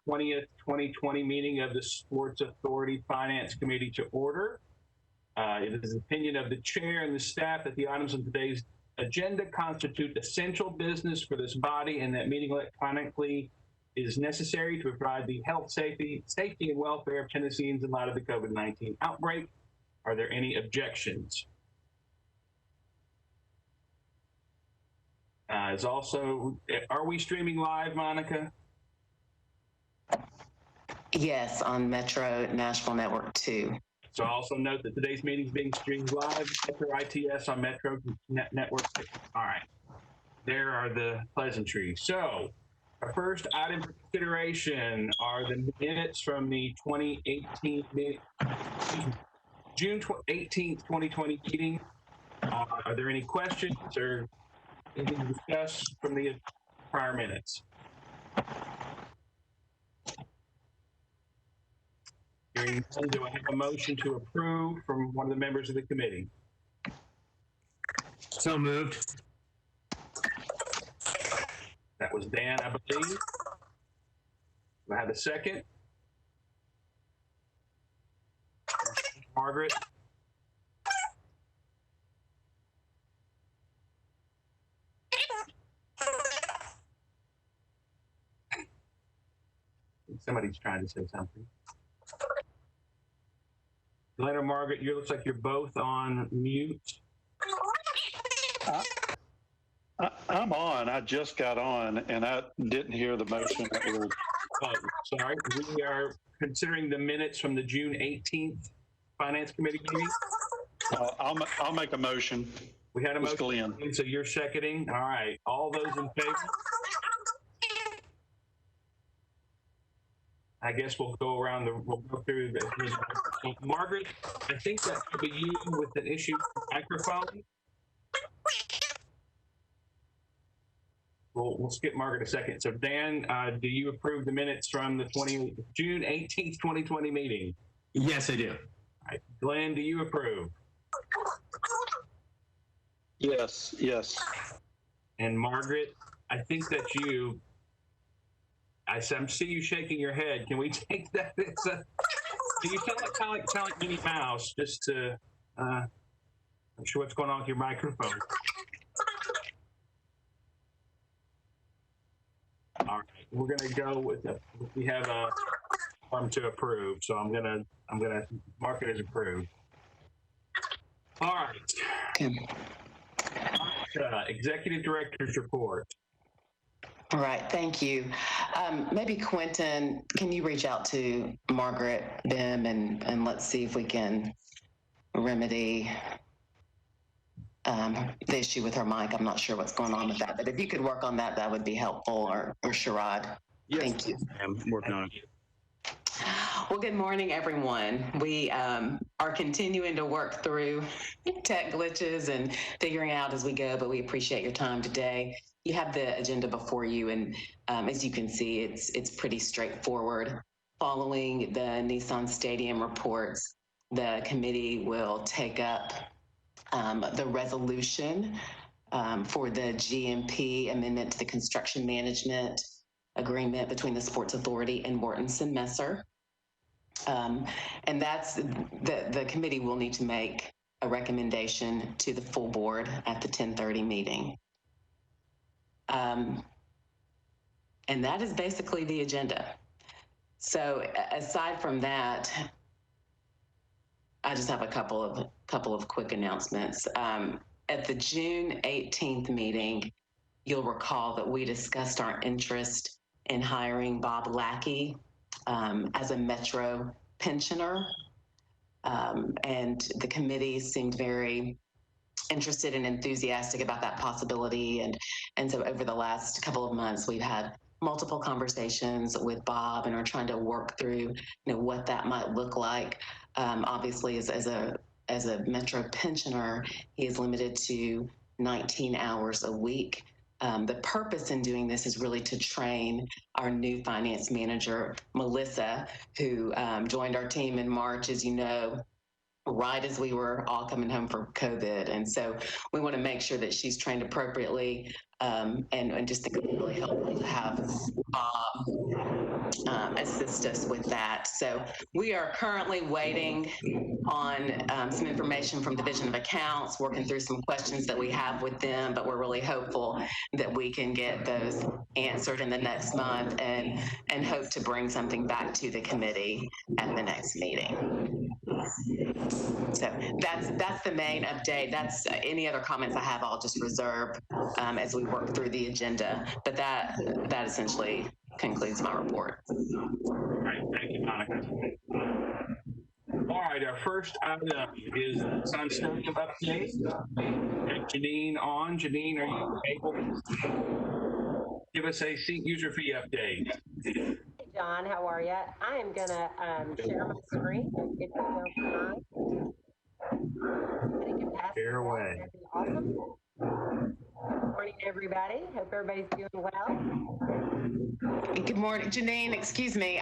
March 20th, 2020 meeting of the Sports Authority Finance Committee to order. It is the opinion of the chair and the staff that the items on today's agenda constitute essential business for this body, and that meeting electronically is necessary to provide the health, safety, and welfare of Tennesseans in light of the COVID-19 outbreak. Are there any objections? Are we streaming live, Monica? Yes, on Metro Nashville Network 2. So also note that today's meeting is being streamed live, Metro ITS on Metro Network 2. All right, there are the pleasantries. So our first item for consideration are the minutes from the 2018 June 18th, 2020 meeting. Are there any questions or anything to discuss from the prior minutes? Hearing none, do I have a motion to approve from one of the members of the committee? So moved. That was Dan, I believe. Do I have a second? Margaret? Somebody's trying to say something. Glenn or Margaret, you looks like you're both on mute. I'm on. I just got on, and I didn't hear the motion. Sorry. We are considering the minutes from the June 18th Finance Committee meeting. I'll make a motion. We had a motion, so you're seconding. All right. All those in favor? I guess we'll go around we'll go through the Margaret, I think that could be you with an issue with the microphone. We'll skip Margaret a second. So Dan, do you approve the minutes from the June 18th, 2020 meeting? Yes, I do. All right. Glenn, do you approve? Yes. And Margaret, I think that you, I see you shaking your head. Can we take that? Do you sound like Minnie Mouse? Just to, I'm sure what's going on with your microphone. All right, we're gonna go with we have a form to approve, so I'm gonna mark it as approved. All right. Executive Director's report. All right, thank you. Maybe Quentin, can you reach out to Margaret Bim and let's see if we can remedy the issue with her mic. I'm not sure what's going on with that, but if you could work on that, that would be helpful, or Sherrod. Yes, thank you. I'm working on it. Well, good morning, everyone. We are continuing to work through tech glitches and figuring out as we go, but we appreciate your time today. You have the agenda before you, and as you can see, it's pretty straightforward. Following the Nissan Stadium reports, the committee will take up the resolution for the GMP amendment to the construction management agreement between the Sports Authority and Mortensen Messer. And that's the committee will need to make a recommendation to the full board at the 10:30 meeting. And that is basically the agenda. So aside from that, I just have a couple of quick announcements. At the June 18th meeting, you'll recall that we discussed our interest in hiring Bob Lackey as a Metro pensioner. And the committee seemed very interested and enthusiastic about that possibility. And so over the last couple of months, we've had multiple conversations with Bob and are trying to work through, what that might look like. Obviously, as a Metro pensioner, he is limited to 19 hours a week. The purpose in doing this is really to train our new finance manager, Melissa, who joined our team in March, as you know, right as we were all coming home from COVID. And so we want to make sure that she's trained appropriately, and just think it would be really helpful to have Bob assist us with that. So we are currently waiting on some information from Division of Accounts, working through some questions that we have with them, but we're really hopeful that we can get those answered in the next month and hope to bring something back to the committee at the next meeting. So that's the main update. That's any other comments I have, I'll just reserve as we work through the agenda. But that essentially concludes my report. All right, thank you, Monica. All right, our first item is the Sun Stadium update. And Janine on. Janine, are you able to give us a seat user fee update? Hey, John, how are you? I am going to share my screen. If you don't mind. Share away. That'd be awesome. Good morning, everybody. Hope everybody's doing well. Good morning, Janine. Excuse me.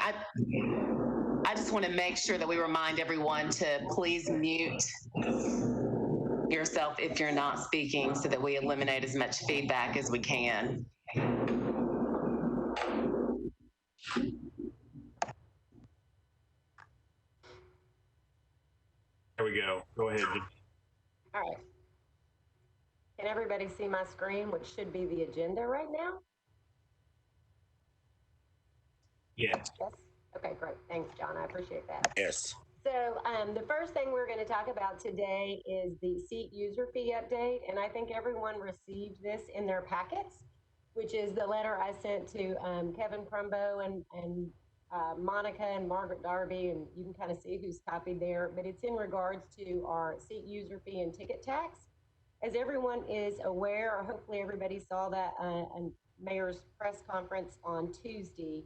I just want to make sure that we remind everyone to please mute yourself if you're not speaking so that we eliminate as much feedback as we can. There we go. Go ahead. All right. Can everybody see my screen, which should be the agenda right now? Yes. Yes. Okay, great. Thanks, John. I appreciate that. Yes. So the first thing we're going to talk about today is the seat user fee update. And I think everyone received this in their packets, which is the letter I sent to Kevin Crumbo and Monica and Margaret Darby, and you can kind of see who's copied there, but it's in regards to our seat user fee and ticket tax. As everyone is aware, or hopefully everybody saw that mayor's press conference on Tuesday,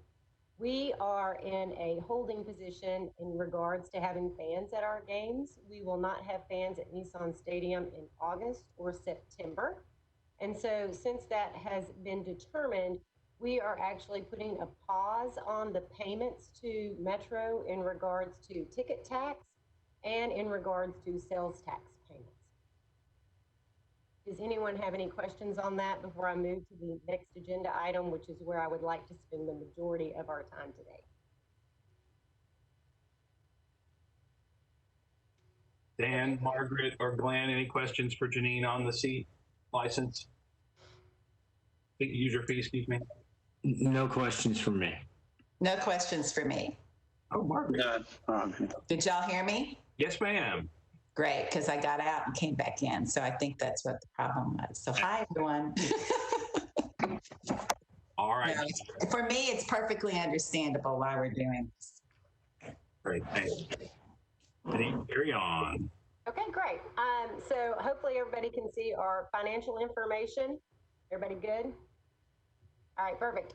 we are in a holding position in regards to having fans at our games. We will not have fans at Nissan Stadium in August or September. And so since that has been determined, we are actually putting a pause on the payments to Metro in regards to ticket tax and in regards to sales tax payments. Does anyone have any questions on that before I move to the next agenda item, which is where I would like to spend the majority of our time today? Dan, Margaret, or Glenn, any questions for Janine on the seat license? User fee, excuse me. No questions from me. No questions for me. Oh, Margaret. Did y'all hear me? Yes, ma'am. Great, because I got out and came back in. So I think that's what the problem was. So hi, everyone. All right. No, for me, it's perfectly understandable why we're doing this. Great, thanks. Janine, carry on. Okay, great. So hopefully everybody can see our financial information. Everybody good? All right, perfect.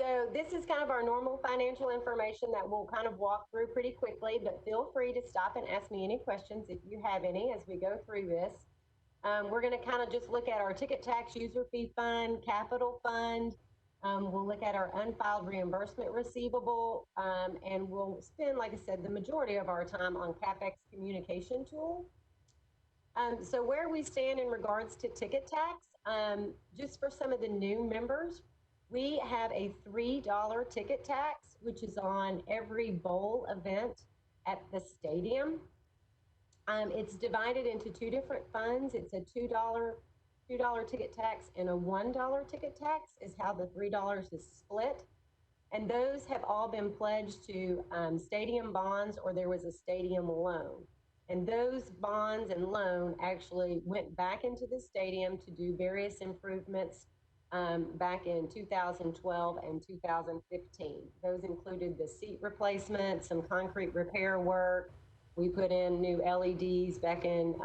So this is kind of our normal financial information that we'll kind of walk through pretty quickly, but feel free to stop and ask me any questions if you have any as we go through this. We're going to kind of just look at our ticket tax user fee fund, capital fund. We'll look at our unfiled reimbursement receivable, and we'll spend, like I said, the majority of our time on CapEx communication tool. So where we stand in regards to ticket tax, just for some of the new members, we have a $3 ticket tax, which is on every bowl event at the stadium. It's divided into two different funds. It's a $2 ticket tax and a $1 ticket tax is how the $3 is split. And those have all been pledged to stadium bonds, or there was a stadium loan. And those bonds and loan actually went back into the stadium to do various improvements back in 2012 and 2015. Those included the seat replacement, some concrete repair work. We put in new LEDs back in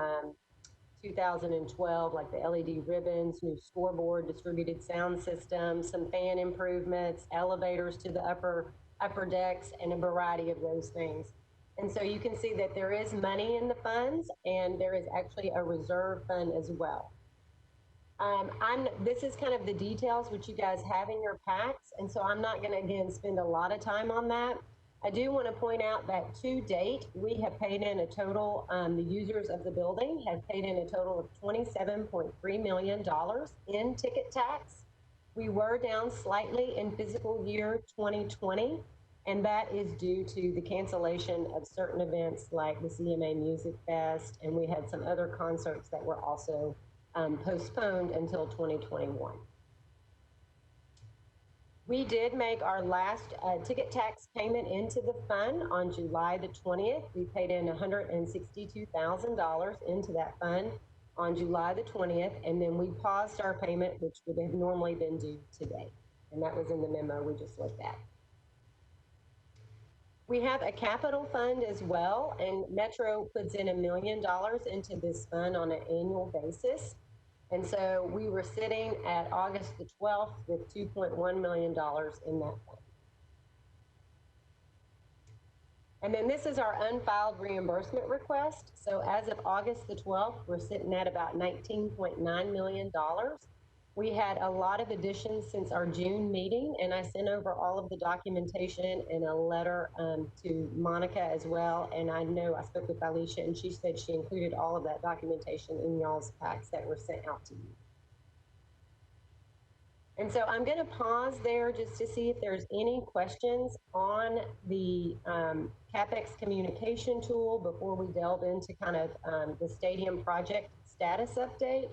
2012, like the LED ribbons, new scoreboard, distributed sound system, some fan improvements, elevators to the upper decks, and a variety of those things. And so you can see that there is money in the funds, and there is actually a reserve fund as well. This is kind of the details which you guys have in your packs, and so I'm not going to, again, spend a lot of time on that. I do want to point out that to date, we have paid in a total, the users of the building have paid in a total of $27.3 million in ticket tax. We were down slightly in fiscal year 2020, And that is due to the cancellation of certain events like the CMA Music Fest, and we had some other concerts that were also postponed until 2021. We did make our last ticket tax payment into the fund on July the 20th. We paid in $162,000 into that fund on July the 20th, and then we paused our payment, which would have normally been due today. And that was in the memo we just looked at. We have a capital fund as well, and Metro puts in $1 million into this fund on an annual basis. And so we were sitting at August the 12th with $2.1 million in that fund. And then this is our unfiled reimbursement request. So as of August the 12th, we're sitting at about $19.9 million. We had a lot of additions since our June meeting, and I sent over all of the documentation in a letter to Monica as well. And I know I spoke with Alicia, and she said she included all of that documentation in y'all's packs that were sent out to you. And so I'm going to pause there just to see if there's any questions on the CapEx communication tool before we delve into kind of the stadium project status update.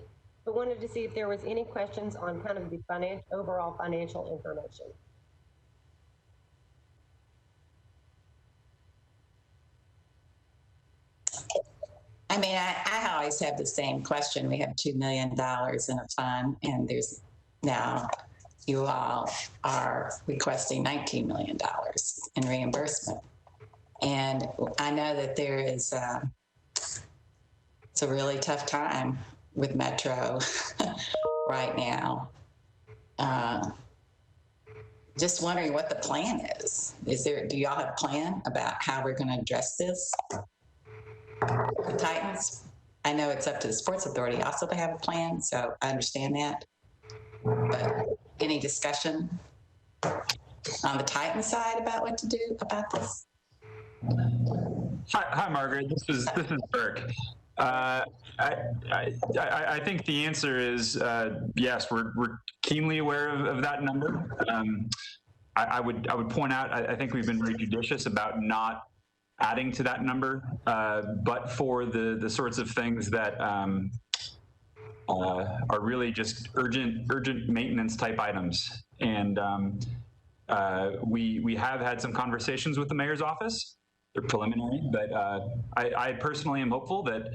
But wanted to see if there was any questions on kind of the overall financial information. I mean, I always have the same question. We have $2 million in a fund, and there's now you all are requesting $19 million in reimbursement. And I know that there is, it's a really tough time with Metro right now. Just wondering what the plan is. Do y'all have a plan about how we're going to address this? The Titans, I know it's up to the Sports Authority also to have a plan, so I understand that. But any discussion on the Titan side about what to do about this? Hi, Margaret. This is Burke. I think the answer is yes. We're keenly aware of that number. I would point out I think we've been very judicious about not adding to that number, but for the sorts of things that are really just urgent maintenance type items. And we have had some conversations with the mayor's office. They're preliminary, but I personally am hopeful that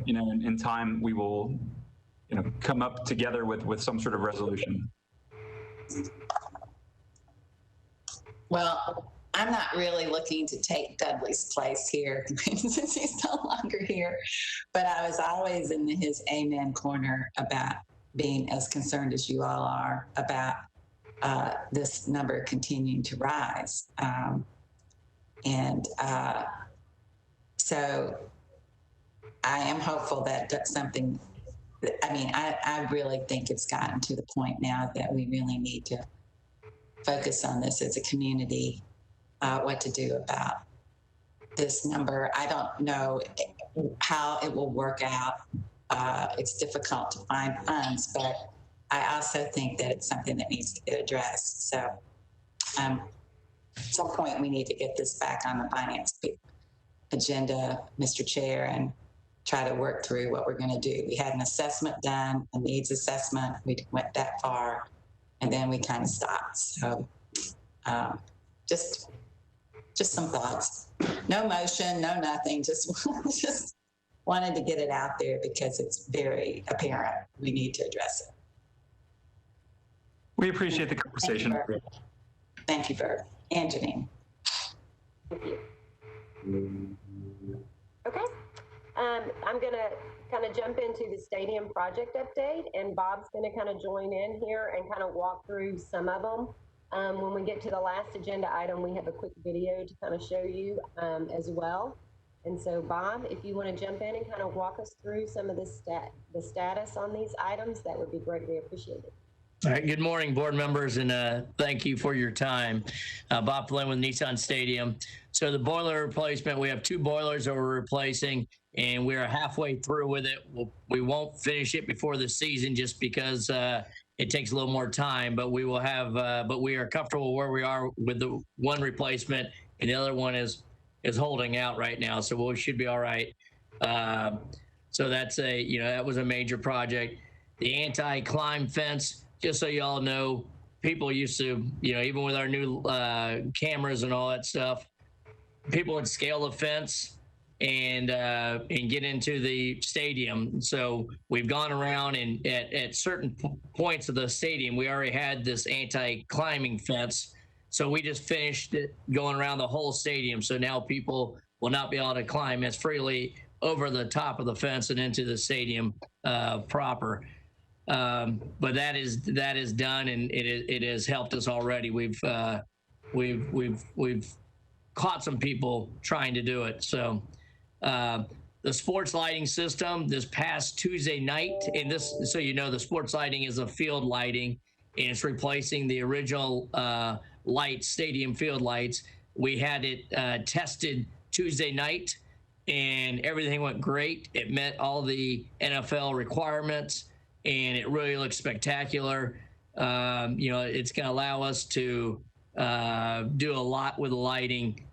in time we will come up together with some sort of resolution. Well, I'm not really looking to take Dudley's place here since he's no longer here, but I was always in his amen corner about being as concerned as you all are about this number continuing to rise. So I am hopeful that that's something, I really think it's gotten to the point now that we really need to focus on this as a community, what to do about this number. I don't know how it will work out. It's difficult to find funds, but I also think that it's something that needs to get addressed. So at some point we need to get this back on the finance agenda, Mr. Chair, and try to work through what we're going to do. We had an assessment done, a needs assessment. We went that far, and then we kind of stopped. So just some thoughts. No motion, no nothing. Just wanted to get it out there because it's very apparent we need to address it. We appreciate the conversation. Thank you, Bert and Janine. Thank you. Okay. I'm going to kind of jump into the stadium project update, and Bob's going to kind of join in here and kind of walk through some of them. When we get to the last agenda item, we have a quick video to kind of show you as well. And so, Bob, if you want to jump in and kind of walk us through some of the status on these items, that would be greatly appreciated. All right. Good morning, board members, and thank you for your time. Bob Flynn with Nissan Stadium. So the boiler replacement, we have 2 boilers that we're replacing, and we're halfway through with it. We won't finish it before the season just because it takes a little more time, but we will have, but we are comfortable where we are with the one replacement, and the other one is holding out right now. So we should be all right. So that's that was a major project. The anti-climb fence, just so you all know, people used to, even with our new cameras and all that stuff, people would scale the fence and get into the stadium. So we've gone around and at certain points of the stadium, we already had this anti-climbing fence. So we just finished it going around the whole stadium. So now people will not be able to climb as freely over the top of the fence and into the stadium proper. But that is done, and it has helped us already. We've caught some people trying to do it. So the sports lighting system this past Tuesday night, and this, so the sports lighting is a field lighting, and it's replacing the original lights, stadium field lights. We had it tested Tuesday night, and everything went great. It met all the NFL requirements, and it really looks spectacular. It's going to allow us to do a lot with the lighting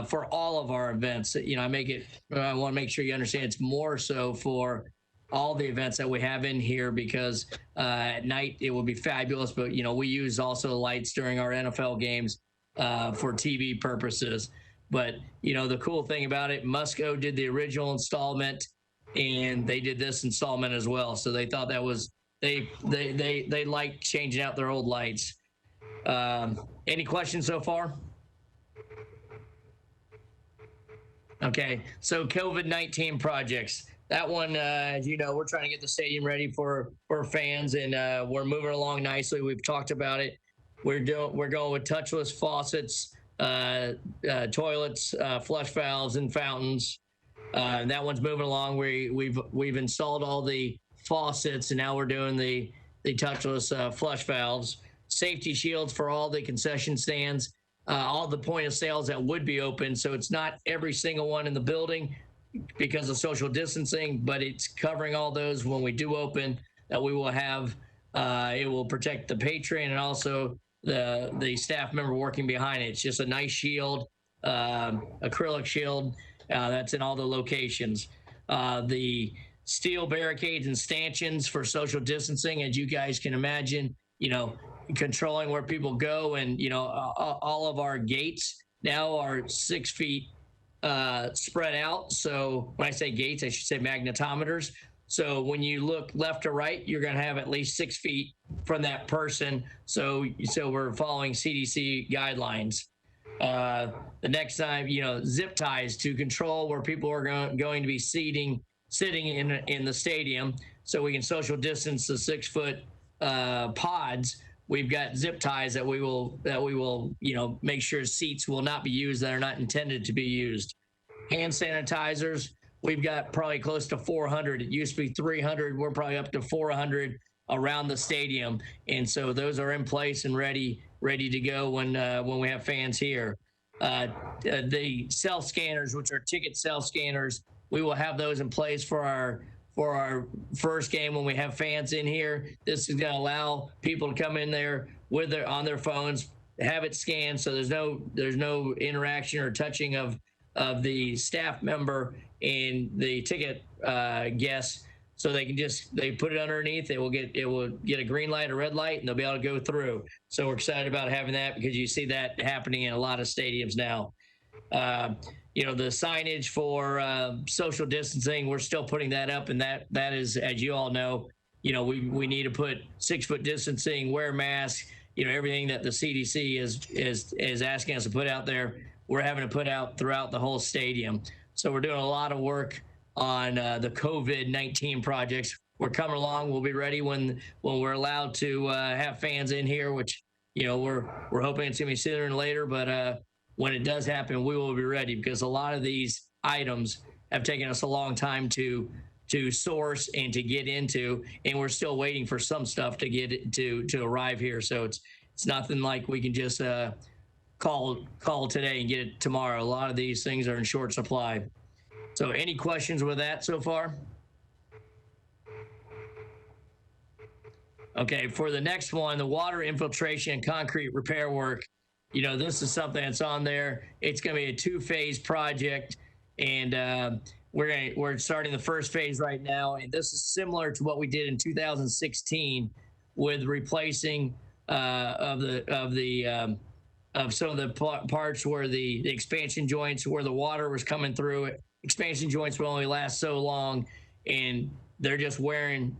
for all of our events. I want to make sure you understand it's more so for all the events that we have in here, because at night it will be fabulous. But we use also lights during our NFL games for TV purposes. But the cool thing about it, Musco did the original installment, and they did this installment as well. So they thought that was they like changing out their old lights. Any questions so far? Okay, so COVID-19 projects. That one, as you know, we're trying to get the stadium ready for fans, and we're moving along nicely. We've talked about it. We're going with touchless faucets, toilets, flush valves, and fountains. That one's moving along. We've installed all the faucets, and now we're doing the touchless flush valves. Safety shields for all the concession stands, all the point of sales that would be open. So it's not every single one in the building because of social distancing, but it's covering all those when we do open, that we will have. It will protect the patron and also the staff member working behind it. It's just a nice shield, acrylic shield that's in all the locations. The steel barricades and stanchions for social distancing, as you guys can imagine, controlling where people go, and all of our gates now are 6 feet spread out. So when I say gates, I should say magnetometers. So when you look left to right, you're going to have at least 6 feet from that person. So we're following CDC guidelines. The next time, zip ties to control where people are going to be sitting in the stadium, so we can social distance the 6 foot pods. We've got zip ties that we will make sure seats will not be used that are not intended to be used. Hand sanitizers, we've got probably close to 400. It used to be 300. We're probably up to 400 around the stadium, and so those are in place and ready to go when we have fans here. The self scanners, which are ticket self scanners, we will have those in place for our first game when we have fans in here. This is going to allow people to come in there on their phones, have it scanned, so there's no interaction or touching of the staff member and the ticket guests. So they put it underneath. It will get a green light or red light, and they'll be able to go through. So we're excited about having that, because you see that happening in a lot of stadiums now. The signage for social distancing, we're still putting that up, and that is, as you all know, we need to put 6 foot distancing, wear masks, everything that the CDC is asking us to put out there, we're having to put out throughout the whole stadium. So we're doing a lot of work on the COVID-19 projects. We're coming along. We'll be ready when we're allowed to have fans in here, which we're hoping it's gonna be sooner than later, but when it does happen, we will be ready, because a lot of these items have taken us a long time to source and to get into, and we're still waiting for some stuff to get to arrive here. So it's nothing like we can just call today and get it tomorrow. A lot of these things are in short supply. So any questions with that so far? Okay, for the next one, the water infiltration and concrete repair work, this is something that's on there. It's going to be a 2-phase project, and we're starting the first phase right now. And this is similar to what we did in 2016 with replacing of some of the parts where the expansion joints, where the water was coming through it. Expansion joints will only last so long, and they're just wearing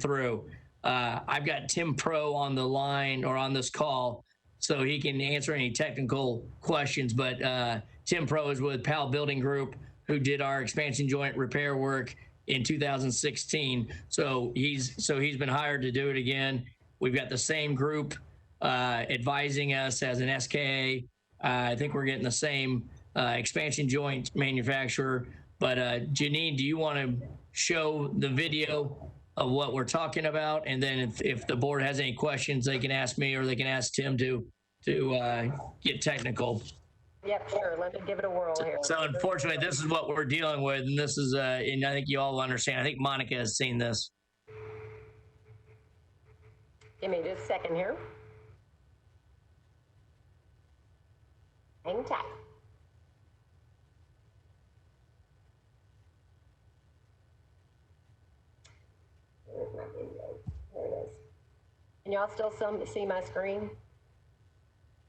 through. I've got Tim Pro on the line or on this call, so he can answer any technical questions. But Tim Pro is with Powell Building Group, who did our expansion joint repair work in 2016. So he's been hired to do it again. We've got the same group advising us as an SKA. I think we're getting the same expansion joint manufacturer. But Janine, do you want to show the video of what we're talking about? And then if the board has any questions, they can ask me or they can ask Tim to get technical. Yep, sure. Let me give it a whirl here. So unfortunately, this is what we're dealing with. And this is, and I think you all understand. I think Monica has seen this. Give me just a second here. Hang tight. There's my video. There it is. Can y'all still see my screen?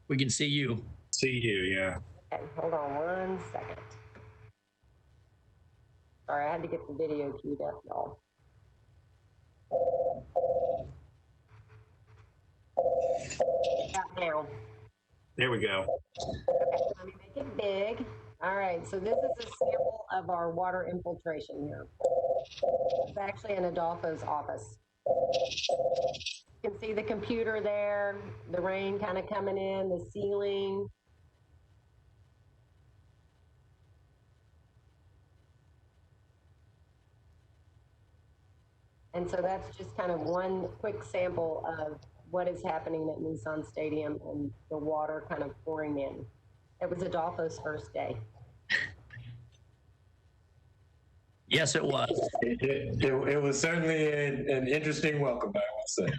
We can see you. See you, yeah. Okay, hold on 1 second. Sorry, I had to get the video queued up, y'all. Now. There we go. Okay, let me make it big. All right, so this is a sample of our water infiltration here. It's actually in Adolfo's office. You can see the computer there, the rain kind of coming in, the ceiling. And so that's just kind of one quick sample of what is happening at Nissan Stadium and the water kind of pouring in. It was Adolfo's first day. Yes, it was. It was certainly an interesting welcome, I will say.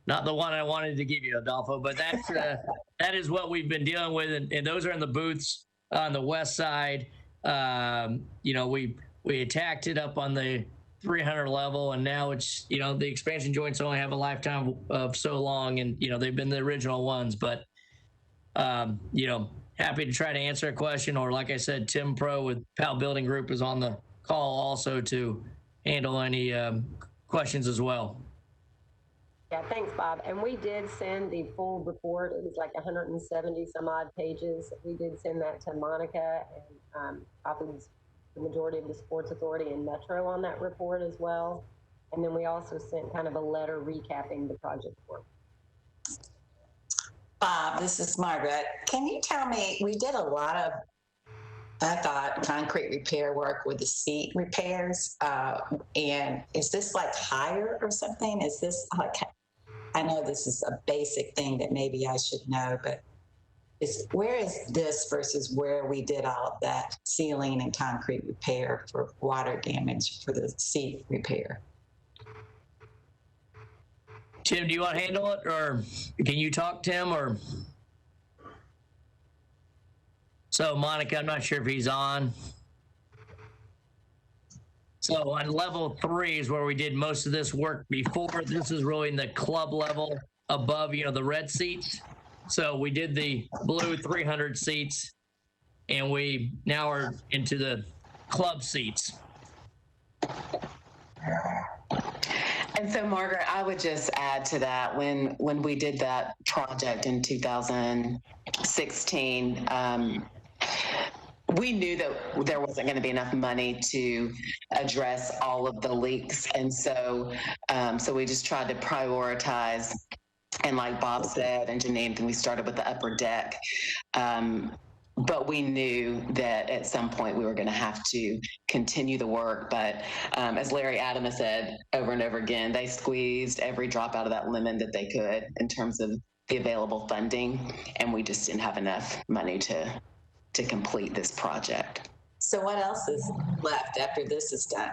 Not the one I wanted to give you, Adolfo, but that's that is what we've been dealing with, and those are in the booths on the west side. We attacked it up on the 300 level, and now it's the expansion joints only have a lifetime of so long, and they've been the original ones, but happy to try to answer a question, or like I said, Tim Pro with Powell Building Group is on the call also to handle any questions as well. Yeah, thanks, Bob. And we did send the full report. It was like 170 some odd pages. We did send that to Monica, and copies the majority of the Sports Authority and Metro on that report as well. And then we also sent kind of a letter recapping the project work. Bob, this is Margaret. Can you tell me, we did a lot of, I thought, concrete repair work with the seat repairs. And is this like higher or something? Is this like, I know this is a basic thing that maybe I should know, but where is this versus where we did all of that ceiling and concrete repair for water damage for the seat repair? Tim, do you want to handle it, or can you talk, Tim? Or so, Monica, I'm not sure if he's on. So on level 3 is where we did most of this work before. This is really in the club level above, the red seats. So we did the blue 300 seats, and we now are into the club seats. And so, Margaret, I would just add to that, when we did that project in 2016, we knew that there wasn't going to be enough money to address all of the leaks. And so, so we just tried to prioritize. And like Bob said, and Janine, we started with the upper deck. But we knew that at some point we were going to have to continue the work. But as Larry Adams said over and over again, they squeezed every drop out of that lemon that they could in terms of the available funding. And we just didn't have enough money to complete this project. So what else is left after this is done?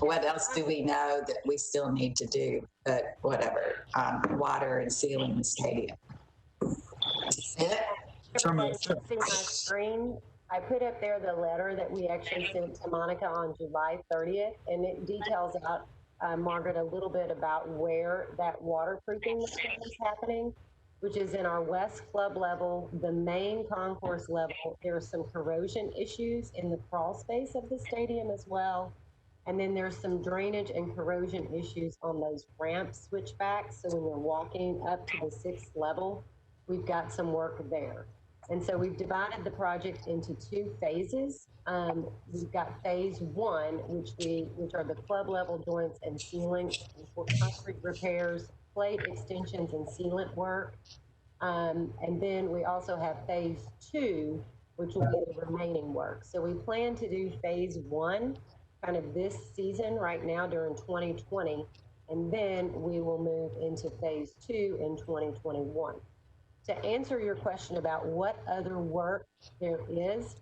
what else do we know that we still need to do? But whatever, water and sealing the stadium. That's it? Everybody can see my screen. I put up there the letter that we actually sent to Monica on July 30th, and it details out, Margaret, a little bit about where that waterproofing is happening, which is in our west club level, the main concourse level. There are some corrosion issues in the crawl space of the stadium as well. And then there's some drainage and corrosion issues on those ramp switchbacks. So when you're walking up to the 6th level, we've got some work there. And so we've divided the project into 2 phases. We've got phase 1, which are the club level joints and sealing, concrete repairs, plate extensions and sealant work. And then we also have phase 2, which will be the remaining work. So we plan to do phase 1 kind of this season right now during 2020, and then we will move into phase 2 in 2021. To answer your question about what other work there is,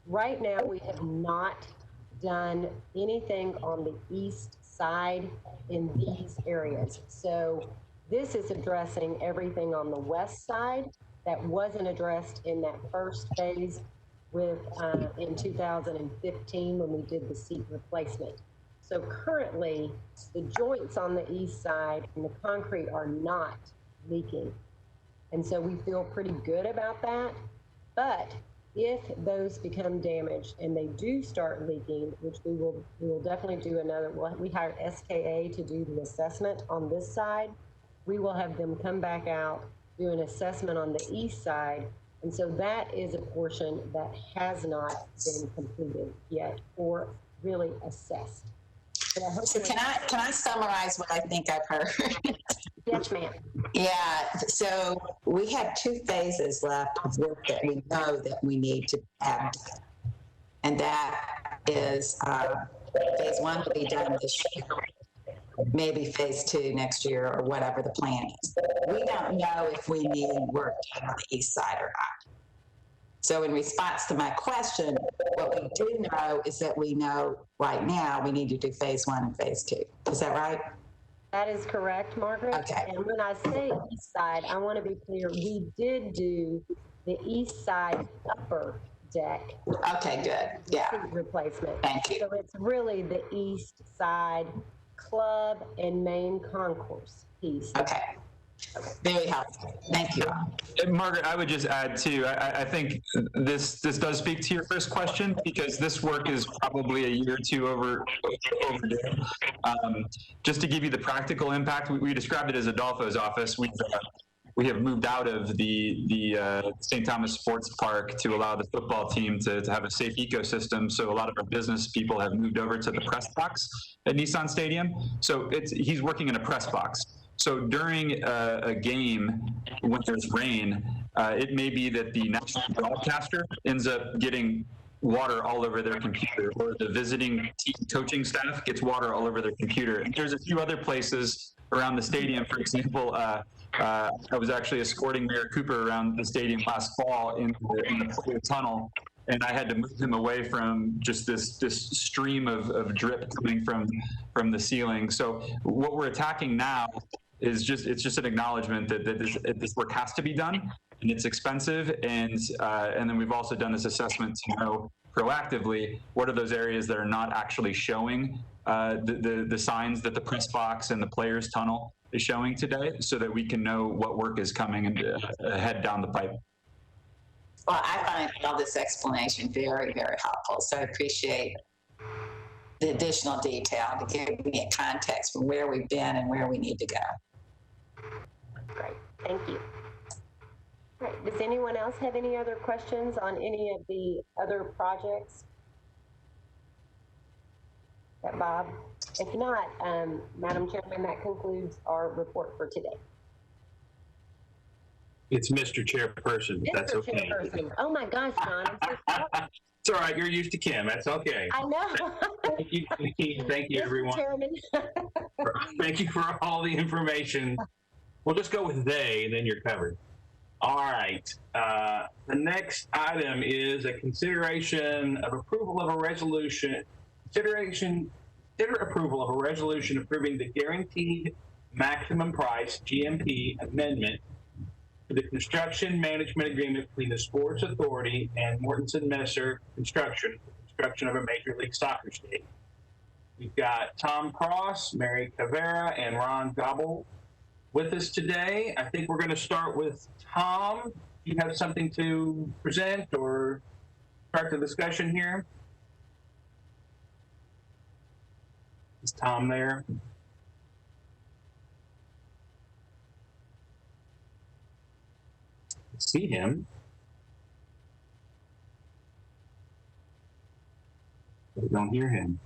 right now we have not done anything on the east side in these areas. So this is addressing everything on the west side that wasn't addressed in that first phase with in 2015 when we did the seat replacement. So currently the joints on the east side and the concrete are not leaking. And so we feel pretty good about that. But if those become damaged and they do start leaking, which we will definitely do another, we hired SKA to do the assessment on this side. We will have them come back out, do an assessment on the east side. And so that is a portion that has not been completed yet or really assessed. So can I summarize what I think I've heard? Yes, ma'am. Yeah, so we have 2 phases left of work that we know that we need to have. And that is phase 1 will be done this year, maybe phase 2 next year or whatever the plan is. We don't know if we need work done on the east side or not. So in response to my question, what we do know is that we know right now we need to do phase 1 and phase 2. Is that right? That is correct, Margaret. Okay. And when I say east side, I want to be clear, we did do the east side upper deck. Okay, good. Yeah. Replacement. Thank you. So it's really the east side club and main concourse piece. Okay. Very helpful. Thank you. And Margaret, I would just add too, I think this does speak to your first question because this work is probably a year or 2 overdue. Just to give you the practical impact, we described it as Adolfo's office. We have moved out of the St. Thomas Sports Park to allow the football team to have a safe ecosystem. So a lot of our business people have moved over to the press box at Nissan Stadium. So he's working in a press box. So during a game, when there's rain, it may be that the national broadcaster ends up getting water all over their computer, or the visiting team coaching staff gets water all over their computer. And there's a few other places around the stadium. For example, I was actually escorting Mayor Cooper around the stadium last fall in the tunnel, and I had to move him away from just this stream of drip coming from the ceiling. So what we're attacking now is just an acknowledgement that this work has to be done, and it's expensive, and then we've also done this assessment to know proactively what are those areas that are not actually showing the signs that the press box and the players tunnel is showing today, so that we can know what work is coming ahead down the pipe. Well, I find all this explanation very, very helpful. So I appreciate the additional detail to give me a context from where we've been and where we need to go. Great, thank you. All right, does anyone else have any other questions on any of the other projects? Bob? If not, Madam Chairman, that concludes our report for today. It's Mr. Chairperson. That's okay. Chairperson. Oh my gosh, John. I'm so sorry. It's all right. You're used to Kim. That's okay. I know. Thank you, everyone. Chairman. Thank you for all the information. We'll just go with they, and then you're covered. All right. The next item is a consideration of approval of a resolution. Consideration consider approval of a resolution approving the guaranteed maximum price, GMP, amendment to the construction management agreement between the Sports Authority and Mortensen Messer Construction of a Major League Soccer stadium. We've got Tom Cross, Mary Cavera, and Ron Gobble with us today. I think we're going to start with Tom. Do you have something to present or start the discussion here? Is Tom there? I see him. We don't hear him.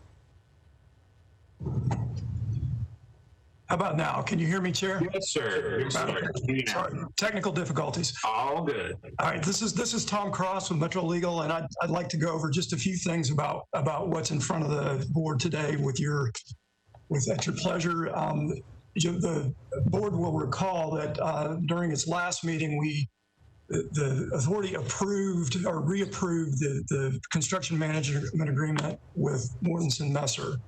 How about now? Can you hear me, Chair? Yes, sir. Yes, sir. Sorry, technical difficulties. All good. All right, this is Tom Cross with Metro Legal, and I'd like to go over just a few things about what's in front of the board today at your pleasure. The board will recall that during its last meeting, the authority approved or reapproved the construction management agreement with Mortensen Messer.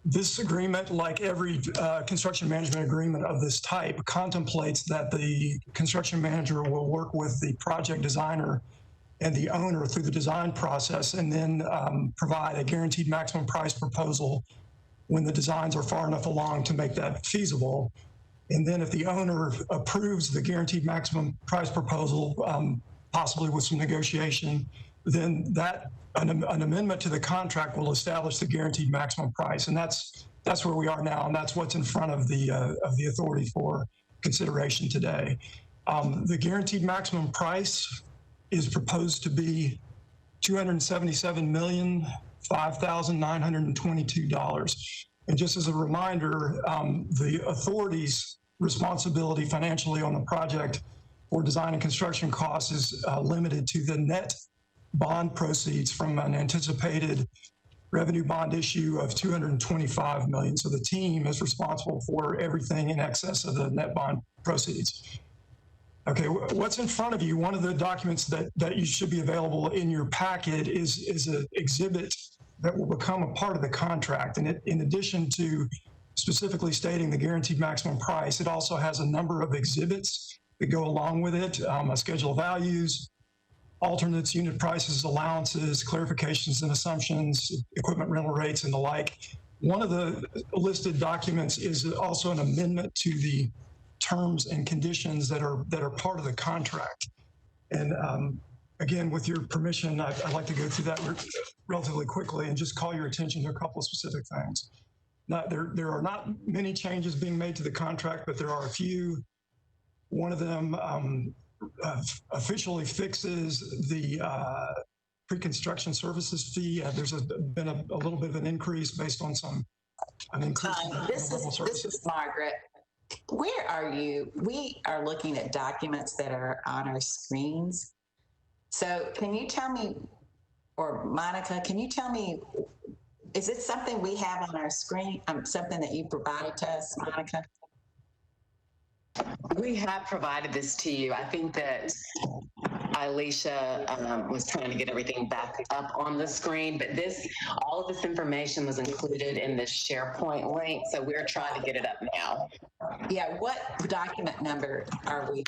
This agreement, like every construction management agreement of this type, contemplates that the construction manager will work with the project designer and the owner through the design process, and then provide a guaranteed maximum price proposal when the designs are far enough along to make that feasible. And then if the owner approves the guaranteed maximum price proposal, possibly with some negotiation, then an amendment to the contract will establish the guaranteed maximum price. And that's where we are now, and that's what's in front of the authority for consideration today. The guaranteed maximum price is proposed to be $277,005,922. And just as a reminder, the authority's responsibility financially on the project for design and construction costs is limited to the net bond proceeds from an anticipated revenue bond issue of $225 million. So the team is responsible for everything in excess of the net bond proceeds. Okay, what's in front of you? One of the documents that you should be available in your packet is an exhibit that will become a part of the contract. And in addition to specifically stating the guaranteed maximum price, it also has a number of exhibits that go along with it, a schedule of values, alternates, unit prices, allowances, clarifications and assumptions, equipment rental rates, and the like. One of the listed documents is also an amendment to the terms and conditions that are part of the contract. And again, with your permission, I'd like to go through that relatively quickly and just call your attention to a couple of specific things. Now, there are not many changes being made to the contract, but there are a few. One of them officially fixes the pre-construction services fee. There's been a little bit of an increase based on an increase in This is Margaret. Where are you? We are looking at documents that are on our screens. So can you tell me, or Monica, can you tell me, is it something we have on our screen? Something that you provided to us, Monica? We have provided this to you. I think that Alicia was trying to get everything back up on the screen, but all of this information was included in this SharePoint link, so we're trying to get it up now. Yeah, what document number are we?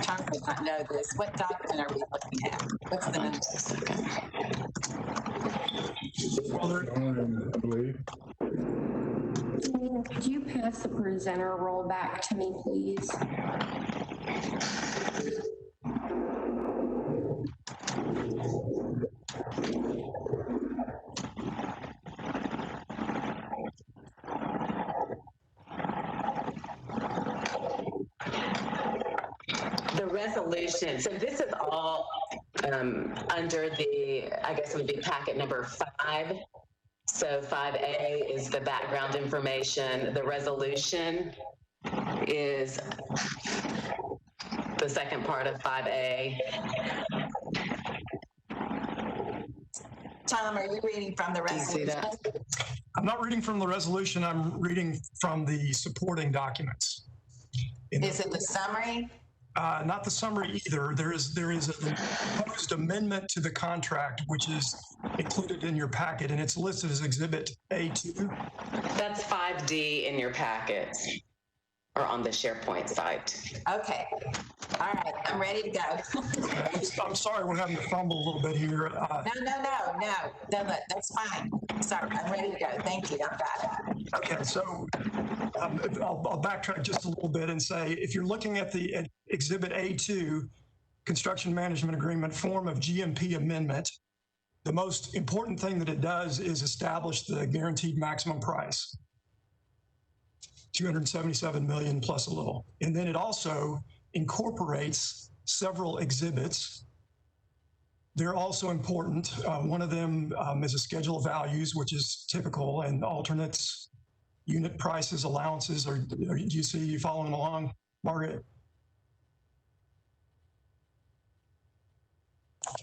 Tom does not know this. What document are we looking at? What's the number? Just a second. I believe. Could you pass the presenter roll back to me, please? The resolution, so this is all under the, I guess it would be packet number 5. So 5A is the background information. The resolution is the second part of 5A. Tom, are you reading from the resolution? Do you see that? I'm not reading from the resolution. I'm reading from the supporting documents. Is it the summary? Not the summary either. There is a proposed amendment to the contract, which is included in your packet, and it's listed as Exhibit A2. That's 5D in your packet or on the SharePoint site. Okay. All right. I'm ready to go. I'm sorry we're having to fumble a little bit here. No, that's fine. Sorry, I'm ready to go. Thank you. I've got it. Okay, so I'll backtrack just a little bit and say, if you're looking at the Exhibit A2, Construction Management Agreement form of GMP amendment, the most important thing that it does is establish the guaranteed maximum price, $277 million plus a little. And then it also incorporates several exhibits. They're also important. One of them is a schedule of values, which is typical, and alternates, unit prices, allowances. You following along, Margaret?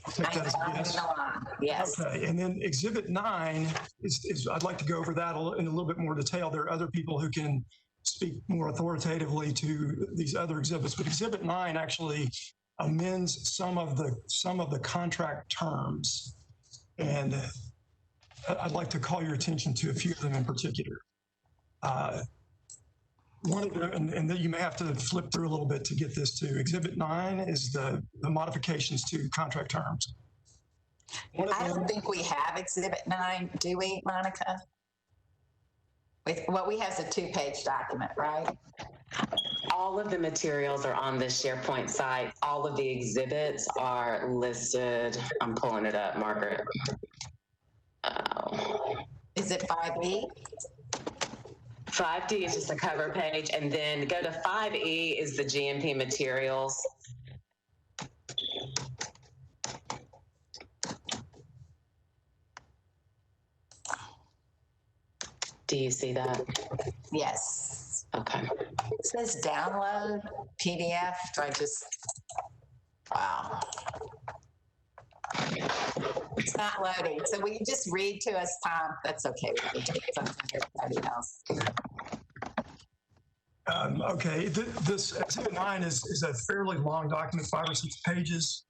I'll take that as a yes. Yes. Okay, and then Exhibit 9 is I'd like to go over that in a little bit more detail. There are other people who can speak more authoritatively to these other exhibits, but Exhibit 9 actually amends some of the contract terms, and I'd like to call your attention to a few of them in particular. One of them, and then you may have to flip through a little bit to get this to Exhibit 9 is the modifications to contract terms. I don't think we have Exhibit 9, do we, Monica? What we have is a 2-page document, right? All of the materials are on the SharePoint site. All of the exhibits are listed. I'm pulling it up, Margaret. Is it 5E? 5D is just a cover page, and then go to 5E is the GMP materials. Do you see that? Yes. Okay. It says download PDF. Do I just, wow. It's not loading. So will you just read to us, Tom? That's okay. We can take something for everybody else. Okay, this Exhibit 9 is a fairly long document, 5 or 6 pages.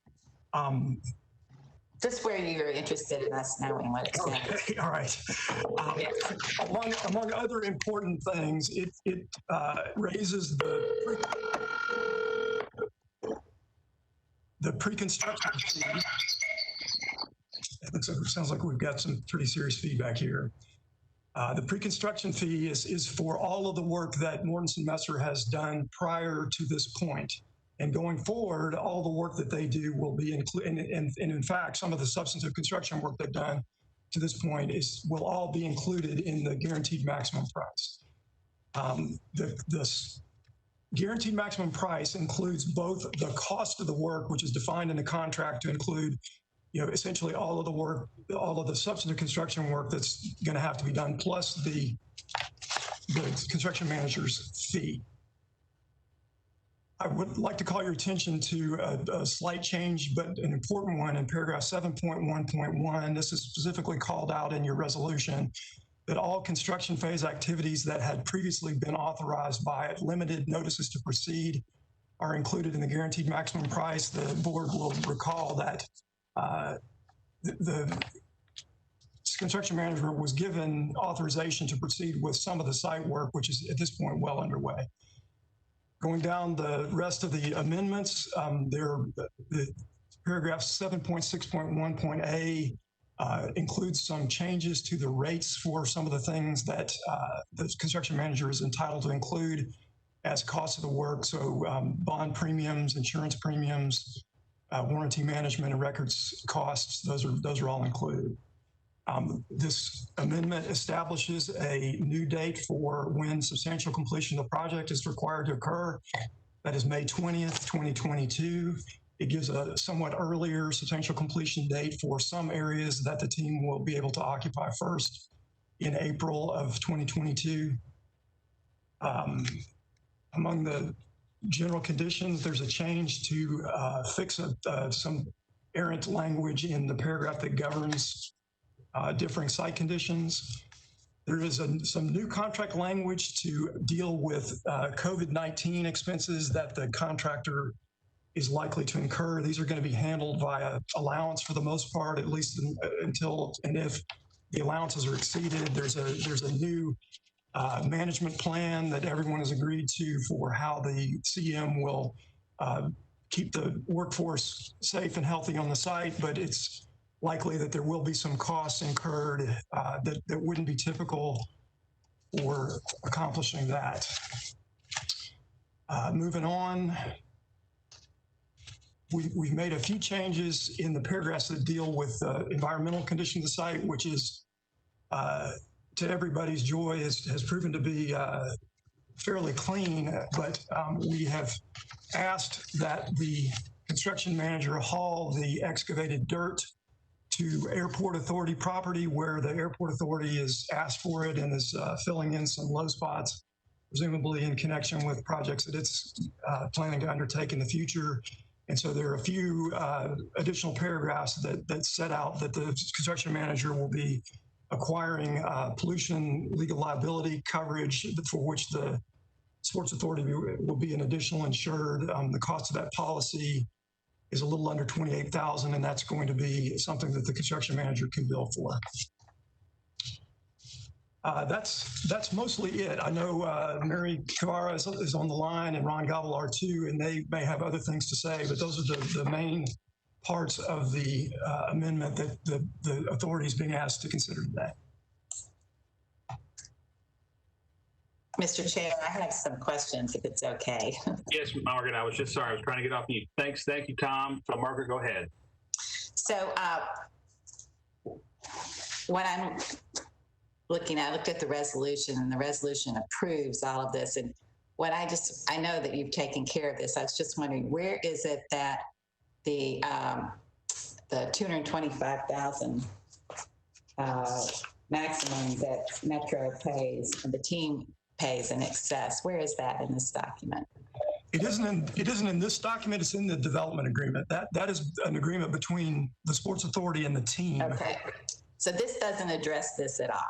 Just where you're interested in us knowing what it says. Okay, all right. Among other important things, it raises the pre-construction fee. It sounds like we've got some pretty serious feedback here. The pre-construction fee is for all of the work that Mortensen Messer has done prior to this point. And going forward, all the work that they do will be included. And in fact, some of the substantive construction work they've done to this point will all be included in the guaranteed maximum price. The guaranteed maximum price includes both the cost of the work, which is defined in the contract to include, essentially all of the work, all of the substantive construction work that's going to have to be done, plus the construction manager's fee. I would like to call your attention to a slight change, but an important one in paragraph 7.1.1. This is specifically called out in your resolution that all construction phase activities that had previously been authorized by limited notices to proceed are included in the guaranteed maximum price. The board will recall that the construction manager was given authorization to proceed with some of the site work, which is at this point well underway. Going down the rest of the amendments, the paragraph 7.6.1.a includes some changes to the rates for some of the things that the construction manager is entitled to include as cost of the work. So bond premiums, insurance premiums, warranty management and records costs, those are all included. This amendment establishes a new date for when substantial completion of the project is required to occur. That is May 20th, 2022. It gives a somewhat earlier substantial completion date for some areas that the team will be able to occupy first in April of 2022. Among the general conditions, there's a change to fix some errant language in the paragraph that governs differing site conditions. There is some new contract language to deal with COVID-19 expenses that the contractor is likely to incur. These are going to be handled via allowance for the most part, at least until and if the allowances are exceeded. There's a new management plan that everyone has agreed to for how the CM will keep the workforce safe and healthy on the site, but it's likely that there will be some costs incurred that wouldn't be typical for accomplishing that. Moving on, we've made a few changes in the paragraphs that deal with environmental conditions of the site, which is, to everybody's joy, has proven to be fairly clean, but we have asked that the construction manager haul the excavated dirt to Airport Authority property where the Airport Authority has asked for it and is filling in some low spots, presumably in connection with projects that it's planning to undertake in the future. And so there are a few additional paragraphs that set out that the construction manager will be acquiring pollution legal liability coverage for which the Sports Authority will be an additional insured. The cost of that policy is a little under $28,000, and that's going to be something that the construction manager can bill for. That's mostly it. I know Mary Kavara is on the line, and Ron Gobble are too, and they may have other things to say, but those are the main parts of the amendment that the authority is being asked to consider today. Mr. Chair, I have some questions, if it's okay. Yes, Margaret, I was just sorry. I was trying to get off mute. Thanks. Thank you, Tom. So, Margaret, go ahead. So what I'm looking at, I looked at the resolution, and the resolution approves all of this. And what I know that you've taken care of this. I was just wondering, where is it that the $225,000 maximum that Metro pays and the team pays in excess, where is that in this document? It isn't in this document. It's in the development agreement. That is an agreement between the Sports Authority and the team. Okay. So this doesn't address this at all.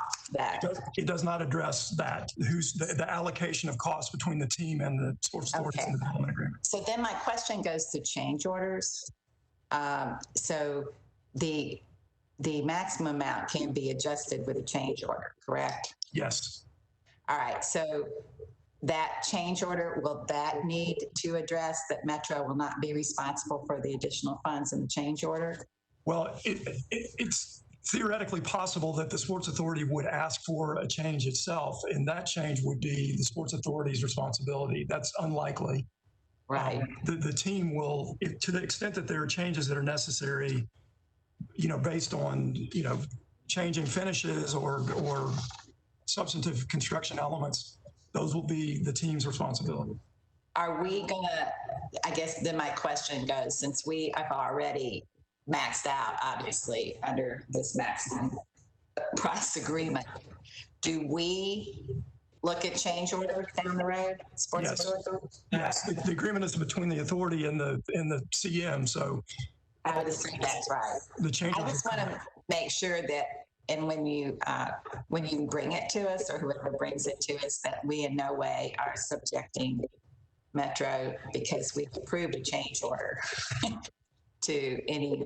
It does not address that. Who's the allocation of costs between the team and the Sports Authority in the development agreement. So then my question goes to change orders. So the maximum amount can be adjusted with a change order, correct? Yes. All right. So that change order, will that need to address that Metro will not be responsible for the additional funds in the change order? Well, it's theoretically possible that the Sports Authority would ask for a change itself, and that change would be the Sports Authority's responsibility. That's unlikely. Right. The team will, to the extent that there are changes that are necessary, based on, changing finishes or substantive construction elements, those will be the team's responsibility. Are we gonna, I guess then my question goes, since we have already maxed out, obviously, under this maximum price agreement, do we look at change orders down the road? Yes. Yes. The agreement is between the authority and the CM. So I would assume that's right. The change. I just want to make sure that, and when you bring it to us, or whoever brings it to us, that we in no way are subjecting Metro, because we've approved a change order to any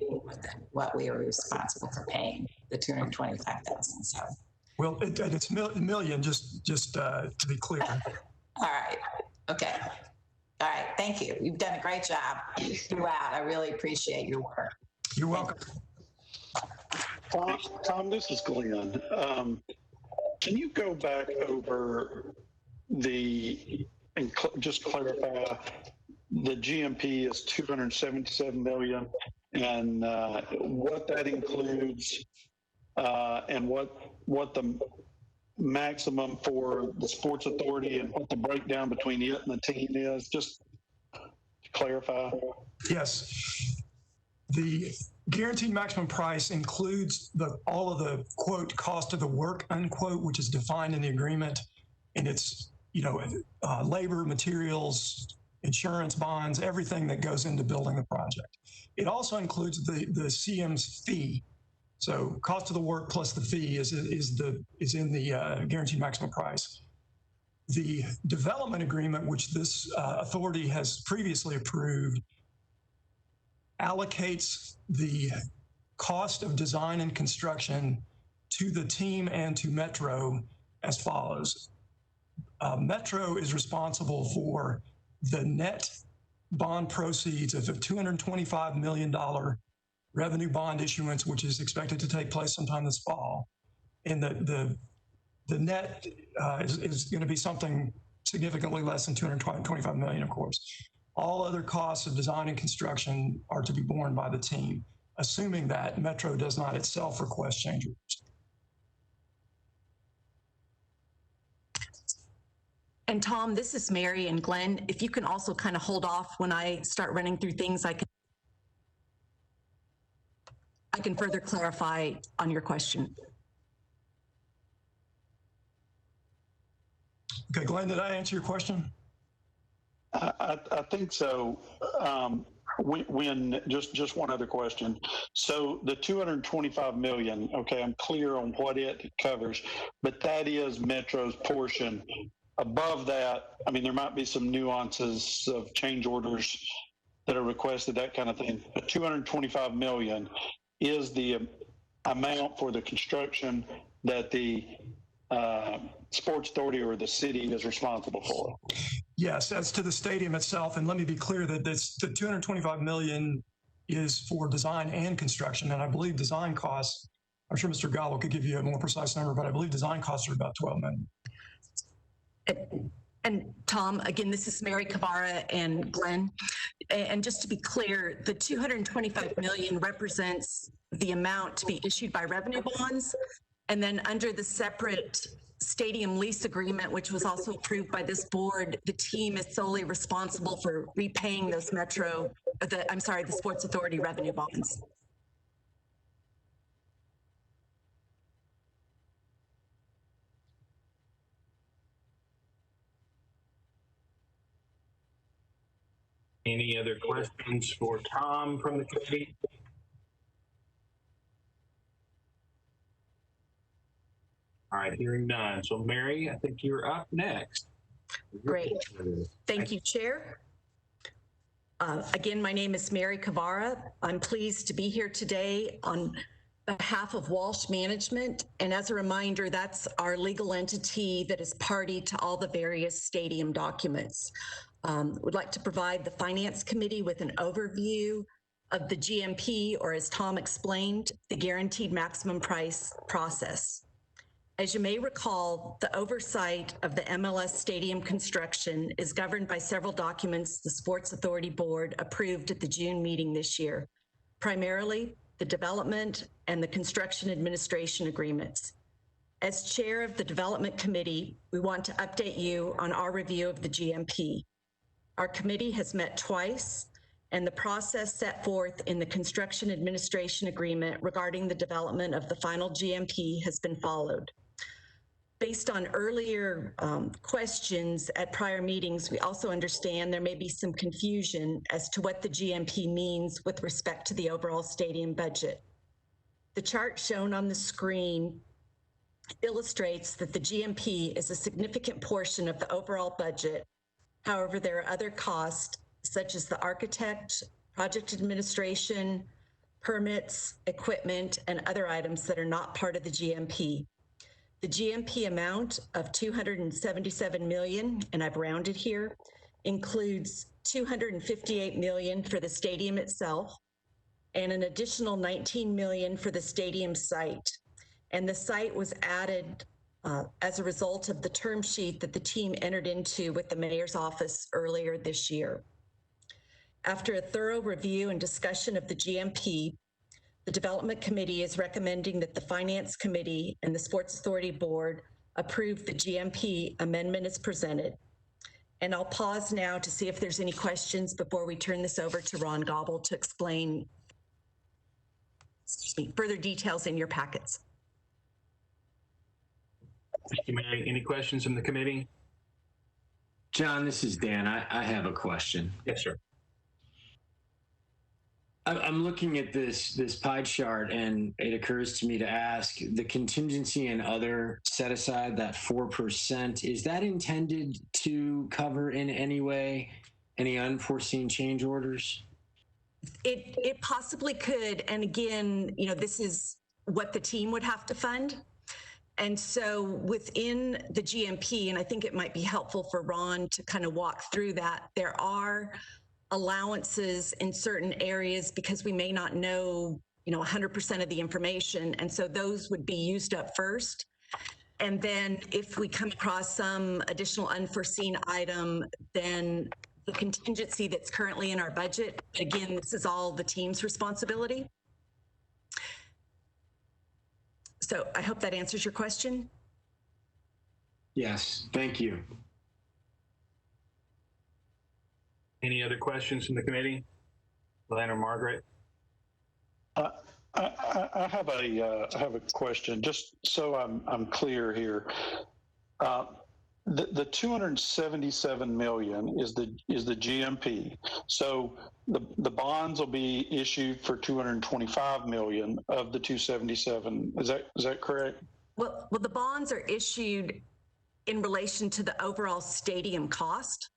what we are responsible for paying, the $225,000. So. Well, it's million, just to be clear. All right. Okay. All right. Thank you. You've done a great job throughout. I really appreciate your work. You're welcome. Tom, this is Glenn. Can you go back over just clarify, the GMP is 277 million, and what that includes, and what the maximum for the Sports Authority, and what the breakdown between it and the team is, just to clarify. Yes. The guaranteed maximum price includes all of the, quote, cost of the work, unquote, which is defined in the agreement. And it's, labor, materials, insurance, bonds, everything that goes into building the project. It also includes the CM's fee. So cost of the work plus the fee is in the guaranteed maximum price. The development agreement, which this authority has previously approved, allocates the cost of design and construction to the team and to Metro as follows. Metro is responsible for the net bond proceeds of a $225 million revenue bond issuance, which is expected to take place sometime this fall. And the net is going to be something significantly less than 225 million, of course. All other costs of design and construction are to be borne by the team, assuming that Metro does not itself request change orders. And Tom, this is Mary, and Glenn, if you can also kind of hold off when I start running through things, I can further clarify on your question. Okay, Glenn, did I answer your question? I think so. When just one other question. So the 225 million, okay, I'm clear on what it covers, but that is Metro's portion. Above that, I mean, there might be some nuances of change orders that are requested, that kind of thing. But 225 million is the amount for the construction that the Sports Authority or the city is responsible for. Yes, as to the stadium itself, and let me be clear that the 225 million is for design and construction, and I believe design costs, I'm sure Mr. Gallo could give you a more precise number, but I believe design costs are about 12 million. And Tom, again, this is Mary Cavara and Glenn. And just to be clear, the 225 million represents the amount to be issued by revenue bonds. And then under the separate stadium lease agreement, which was also approved by this board, the team is solely responsible for repaying those the Sports Authority revenue bonds. Any other questions for Tom from the committee? All right, hearing none. So Mary, I think you're up next. Great. Thank you, Chair. Again, my name is Mary Cavara. I'm pleased to be here today on behalf of Walsh Management. And as a reminder, that's our legal entity that is party to all the various stadium documents. Would like to provide the Finance Committee with an overview of the GMP, or as Tom explained, the Guaranteed Maximum Price process. As you may recall, the oversight of the MLS stadium construction is governed by several documents the Sports Authority Board approved at the June meeting this year, primarily the development and the construction administration agreements. As chair of the Development Committee, we want to update you on our review of the GMP. Our committee has met twice, and the process set forth in the construction administration agreement regarding the development of the final GMP has been followed. Based on earlier questions at prior meetings, we also understand there may be some confusion as to what the GMP means with respect to the overall stadium budget. The chart shown on the screen illustrates that the GMP is a significant portion of the overall budget. However, there are other costs such as the architect, project administration, permits, equipment, and other items that are not part of the GMP. The GMP amount of 277 million, and I've rounded here, includes 258 million for the stadium itself and an additional 19 million for the stadium site. And the site was added as a result of the term sheet that the team entered into with the mayor's office earlier this year. After a thorough review and discussion of the GMP, the Development Committee is recommending that the Finance Committee and the Sports Authority Board approve the GMP amendment as presented. And I'll pause now to see if there's any questions before we turn this over to Ron Gobble to explain further details in your packets. Thank you, Mary. Any questions from the committee? John, this is Dan. I have a question. Yes, sir. I'm looking at this pie chart, and it occurs to me to ask, the contingency and other set aside, that 4%, is that intended to cover in any way any unforeseen change orders? It possibly could. And again, you know, this is what the team would have to fund. And so within the GMP, and I think it might be helpful for Ron to kind of walk through that, there are allowances in certain areas because we may not know, you know, 100% of the information. And so those would be used up first. And then if we come across some additional unforeseen item, then the contingency that's currently in our budget, again, this is all the team's responsibility. So I hope that answers your question. Yes, thank you. Any other questions from the committee? Glenn or Margaret? I have a question, just so I'm clear here. The 277 million is the GMP. So the bonds will be issued for 225 million of the 277. Is that correct? Well, the bonds are issued in relation to the overall stadium cost.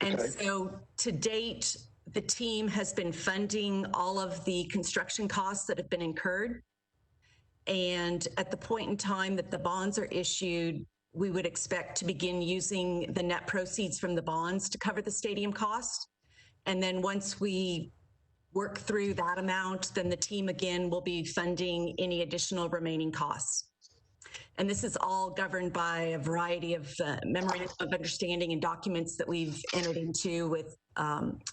And Okay. so to date, the team has been funding all of the construction costs that have been incurred. And at the point in time that the bonds are issued, we would expect to begin using the net proceeds from the bonds to cover the stadium cost. And then once we work through that amount, then the team again will be funding any additional remaining costs. And this is all governed by a variety of memorandum of understanding and documents that we've entered into with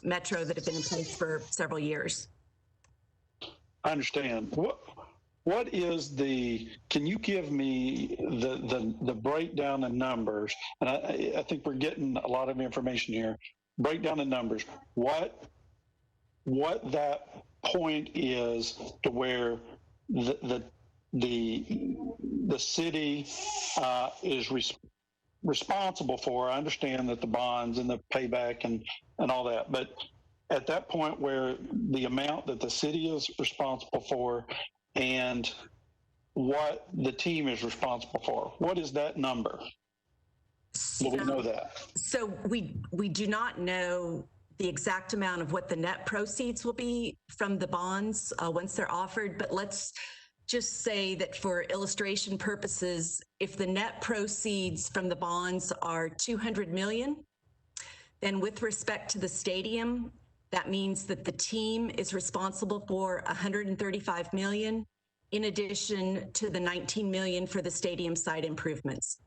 Metro that have been in place for several years. I understand. What is can you give me the breakdown in numbers? And I think we're getting a lot of information here. Breakdown in numbers. What that point is to where the city is responsible for. I understand that the bonds and the payback and all that, but at that point where the amount that the city is responsible for and what the team is responsible for, what is that number? Will we know that? So we do not know the exact amount of what the net proceeds will be from the bonds once they're offered, but let's just say that for illustration purposes, if the net proceeds from the bonds are 200 million, then with respect to the stadium, that means that the team is responsible for 135 million, in addition to the 19 million for the stadium site improvements.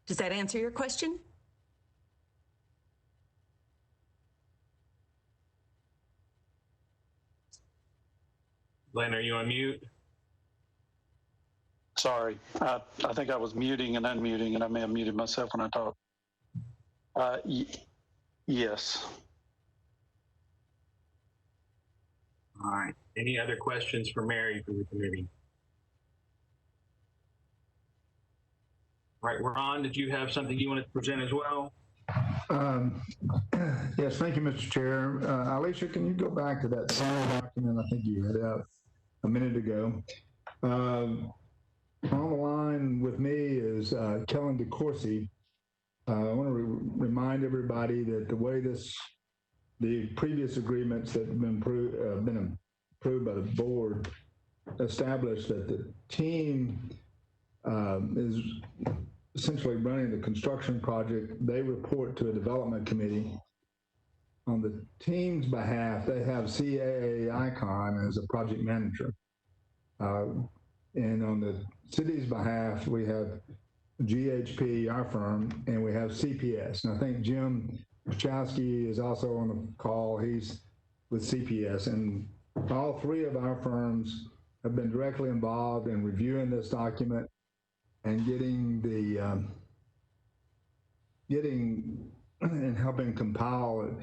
Does that answer your question? Glenn, are you on mute? Sorry, I think I was muting and unmuting, and I may have muted myself when I talked. Yes. All right. Any other questions for Mary from the committee? All right, Ron, did you have something you wanted to present as well? Yes, thank you, Mr. Chair. Alicia, can you go back to that summary document I think you had out a minute ago? On the line with me is Kellen DeCourcy. I want to remind everybody that the way the previous agreements that have been approved by the board established that the team is essentially running the construction project. They report to a development committee. On the team's behalf, they have CAA Icon as a project manager. And on the city's behalf, we have GHP, our firm, and we have CPS. And I think Jim Wachowski is also on the call. He's with CPS. And all three of our firms have been directly involved in reviewing this document and getting and helping compile it,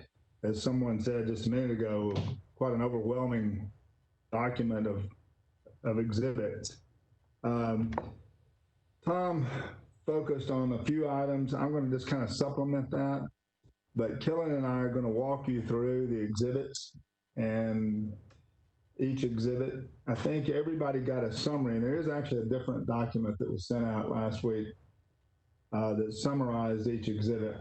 as someone said just a minute ago, quite an overwhelming document of exhibits. Tom focused on a few items. I'm going to just kind of supplement that, but Kellen and I are going to walk you through the exhibits, and each exhibit. I think everybody got a summary, and there is actually a different document that was sent out last week that summarized each exhibit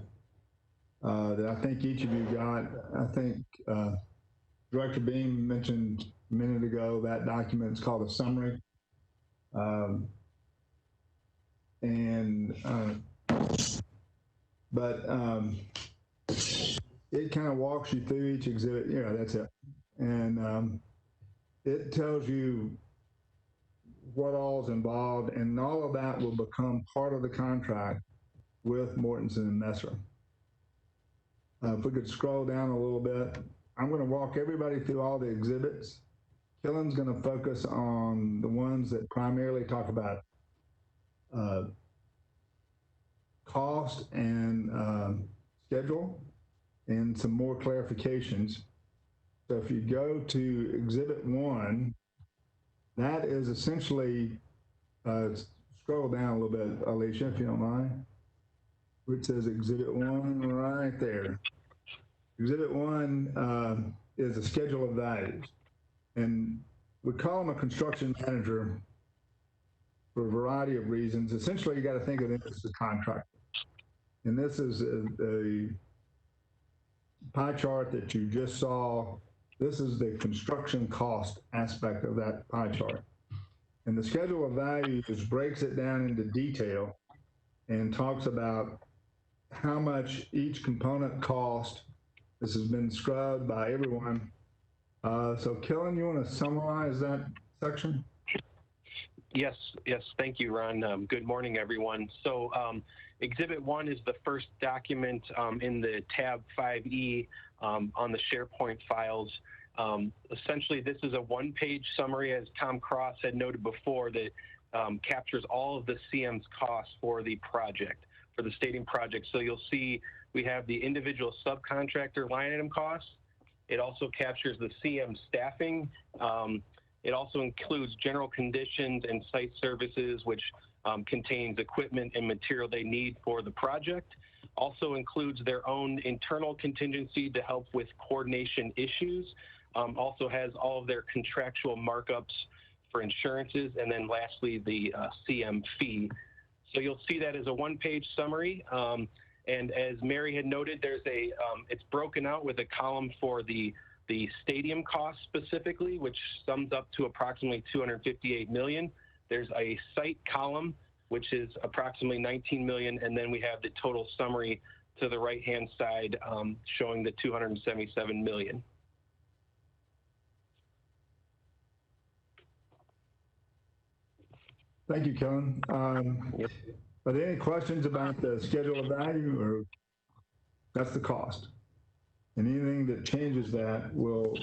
that I think each of you got. I think Director Beam mentioned a minute ago that document is called a summary. It kind of walks you through each exhibit. Yeah, that's it. And it tells you what all is involved, and all of that will become part of the contract with Mortensen and Messer. If we could scroll down a little bit, I'm going to walk everybody through all the exhibits. Killen's going to focus on the ones that primarily talk about cost and schedule and some more clarifications. So if you go to Exhibit 1, that is essentially, scroll down a little bit, Alicia, if you don't mind, which says Exhibit 1 right there. Exhibit 1 is a schedule of values. And we call him a construction manager for a variety of reasons. Essentially, you got to think of it as a contractor. And this is a pie chart that you just saw. This is the construction cost aspect of that pie chart. And the schedule of values breaks it down into detail and talks about how much each component cost. This has been scrubbed by everyone. So Killen, you want to summarize that section? Yes, thank you, Ron. Good morning, everyone. So Exhibit 1 is the first document in the tab 5E on the SharePoint files. Essentially, this is a one-page summary, as Tom Cross had noted before, that captures all of the CM's costs for the project, for the stadium project. So you'll see we have the individual subcontractor line item costs. It also captures the CM staffing. It also includes general conditions and site services, which contains equipment and material they need for the project. Also includes their own internal contingency to help with coordination issues. Also has all of their contractual markups for insurances. And then lastly, the CM fee. So you'll see that as a one-page summary. And as Mary had noted, there's it's broken out with a column for the stadium costs specifically, which sums up to approximately $258 million. There's a site column, which is approximately $19 million. And then we have the total summary to the right-hand side showing the $277 million. Thank you, Kellen. Are there any questions about the schedule of value, or that's the cost? And anything that changes that, we'll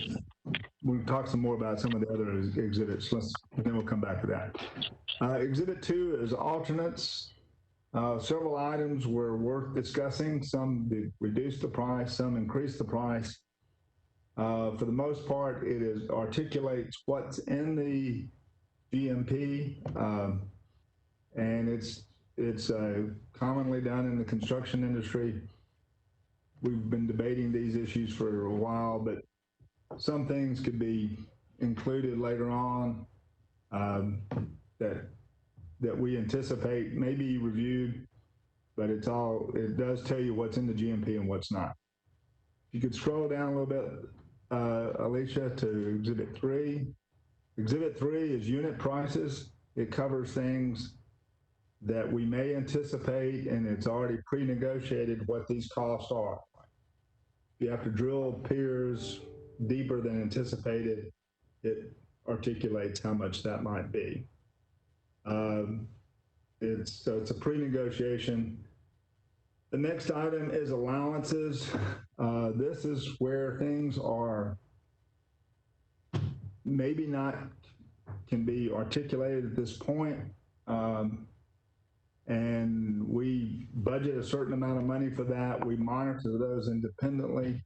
talk some more about some of the other exhibits, and then we'll come back to that. Exhibit 2 is alternates. Several items were worth discussing. Some reduced the price, some increased the price. For the most part, it articulates what's in the GMP, and it's commonly done in the construction industry. We've been debating these issues for a while, but some things could be included later on that we anticipate may be reviewed, but it does tell you what's in the GMP and what's not. If you could scroll down a little bit, Alicia, to Exhibit 3. Exhibit 3 is unit prices. It covers things that we may anticipate, and it's already pre-negotiated what these costs are. If you have to drill piers deeper than anticipated, it articulates how much that might be. It's a pre-negotiation. The next item is allowances. This is where things are maybe not can be articulated at this point. And we budget a certain amount of money for that. We monitor those independently.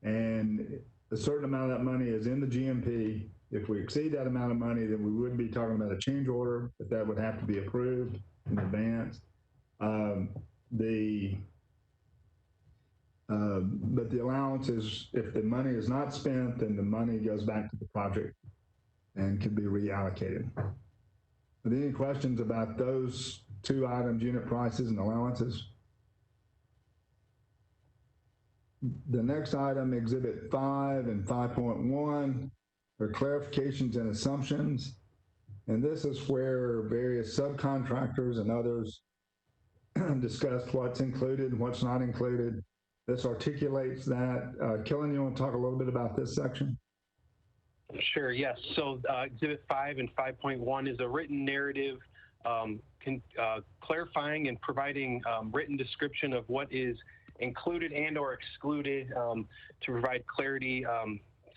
And a certain amount of that money is in the GMP. If we exceed that amount of money, then we would be talking about a change order, but that would have to be approved in advance. But the allowance is, if the money is not spent, then the money goes back to the project and can be reallocated. Are there any questions about those two items, unit prices and allowances? The next item, Exhibit 5 and 5.1, are clarifications and assumptions. And this is where various subcontractors and others discussed what's included and what's not included. This articulates that. Killen, you want to talk a little bit about this section? Sure, yes. So Exhibit 5 and 5.1 is a written narrative clarifying and providing written description of what is included and or excluded to provide clarity